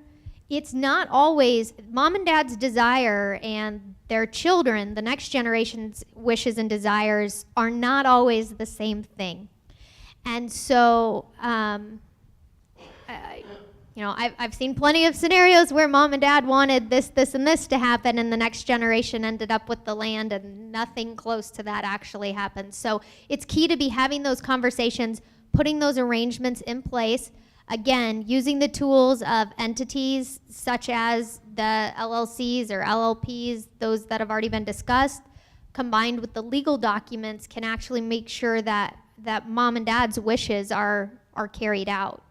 It's not always mom and dad's desire, and their children, the next generation's wishes and desires, are not always the same thing. And so, I've seen plenty of scenarios where mom and dad wanted this, and this to happen, and the next generation ended up with the land, and nothing close to that actually happened. So it's key to be having those conversations, putting those arrangements in place. Again, using the tools of entities such as the LLCs or LLPs, those that have already been discussed, combined with the legal documents, can actually make sure that mom and dad's wishes are carried out.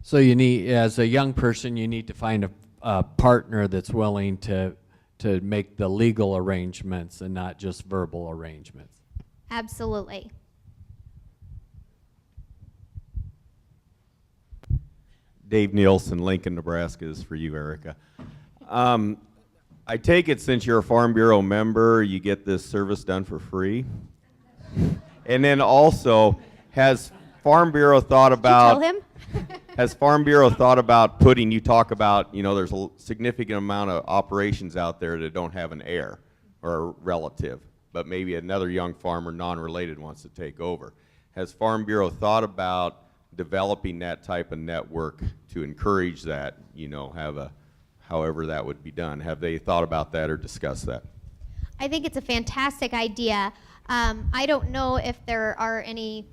So you need, as a young person, you need to find a partner that's willing to make the legal arrangements and not just verbal arrangements. Absolutely. Dave Nielsen, Lincoln, Nebraska is for you, Erica. I take it since you're a Farm Bureau member, you get this service done for free. And then also, has Farm Bureau thought about... Did you tell him? Has Farm Bureau thought about putting, you talk about, there's a significant amount of operations out there that don't have an heir or a relative, but maybe another young farmer, non-related, wants to take over. Has Farm Bureau thought about developing that type of network to encourage that, however that would be done? Have they thought about that or discussed that? I think it's a fantastic idea. I don't know if there are any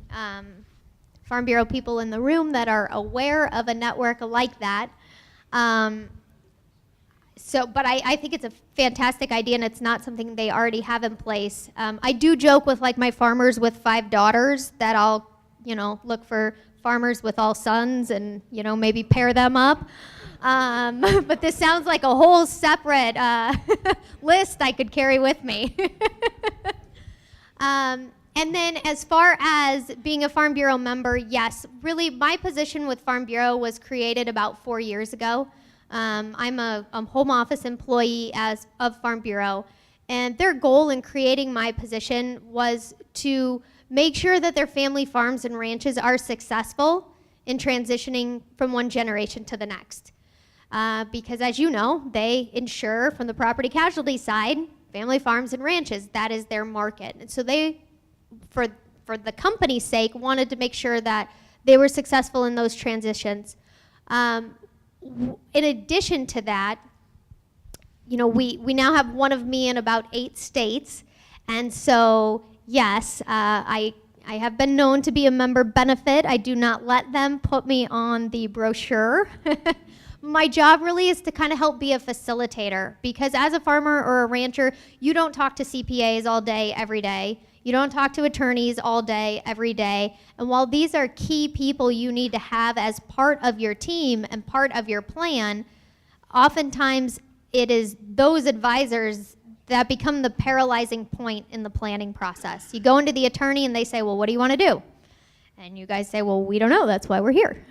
Farm Bureau people in the room that are aware of a network like that. But I think it's a fantastic idea, and it's not something they already have in place. I do joke with my farmers with 5 daughters that I'll, look for farmers with all sons and, maybe pair them up. But this sounds like a whole separate list I could carry with me. And then as far as being a Farm Bureau member, yes, really my position with Farm Bureau was created about 4 years ago. I'm a home office employee of Farm Bureau, and their goal in creating my position was to make sure that their family farms and ranches are successful in transitioning from one generation to the next. Because as you know, they insure from the property casualty side, family farms and ranches. That is their market. And so they, for the company's sake, wanted to make sure that they were successful in those transitions. In addition to that, we now have one of me in about 8 states. And so, yes, I have been known to be a member benefit. I do not let them put me on the brochure. My job really is to kind of help be a facilitator, because as a farmer or a rancher, you don't talk to CPAs all day, every day. You don't talk to attorneys all day, every day. And while these are key people you need to have as part of your team and part of your plan, oftentimes it is those advisors that become the paralyzing point in the planning process. You go into the attorney and they say, well, what do you want to do? And you guys say, well, we don't know, that's why we're here.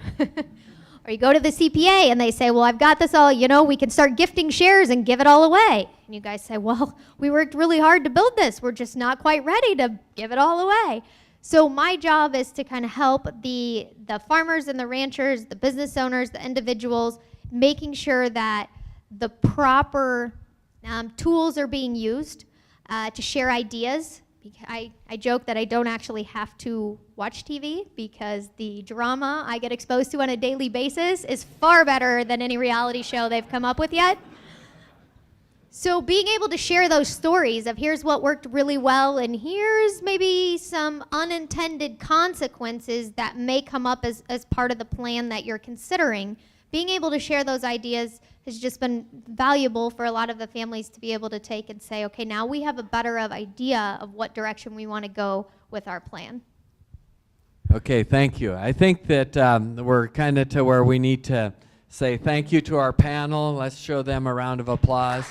Or you go to the CPA and they say, well, I've got this all, you know, we can start gifting shares and give it all away. And you guys say, well, we worked really hard to build this. We're just not quite ready to give it all away. So my job is to kind of help the farmers and the ranchers, the business owners, the individuals, making sure that the proper tools are being used to share ideas. I joke that I don't actually have to watch TV because the drama I get exposed to on a daily basis is far better than any reality show they've come up with yet. So being able to share those stories of here's what worked really well and here's maybe some unintended consequences that may come up as part of the plan that you're considering, being able to share those ideas has just been valuable for a lot of the families to be able to take and say, okay, now we have a better idea of what direction we want to go with our plan. Okay, thank you. I think that we're kind of to where we need to say thank you to our panel. Let's show them a round of applause.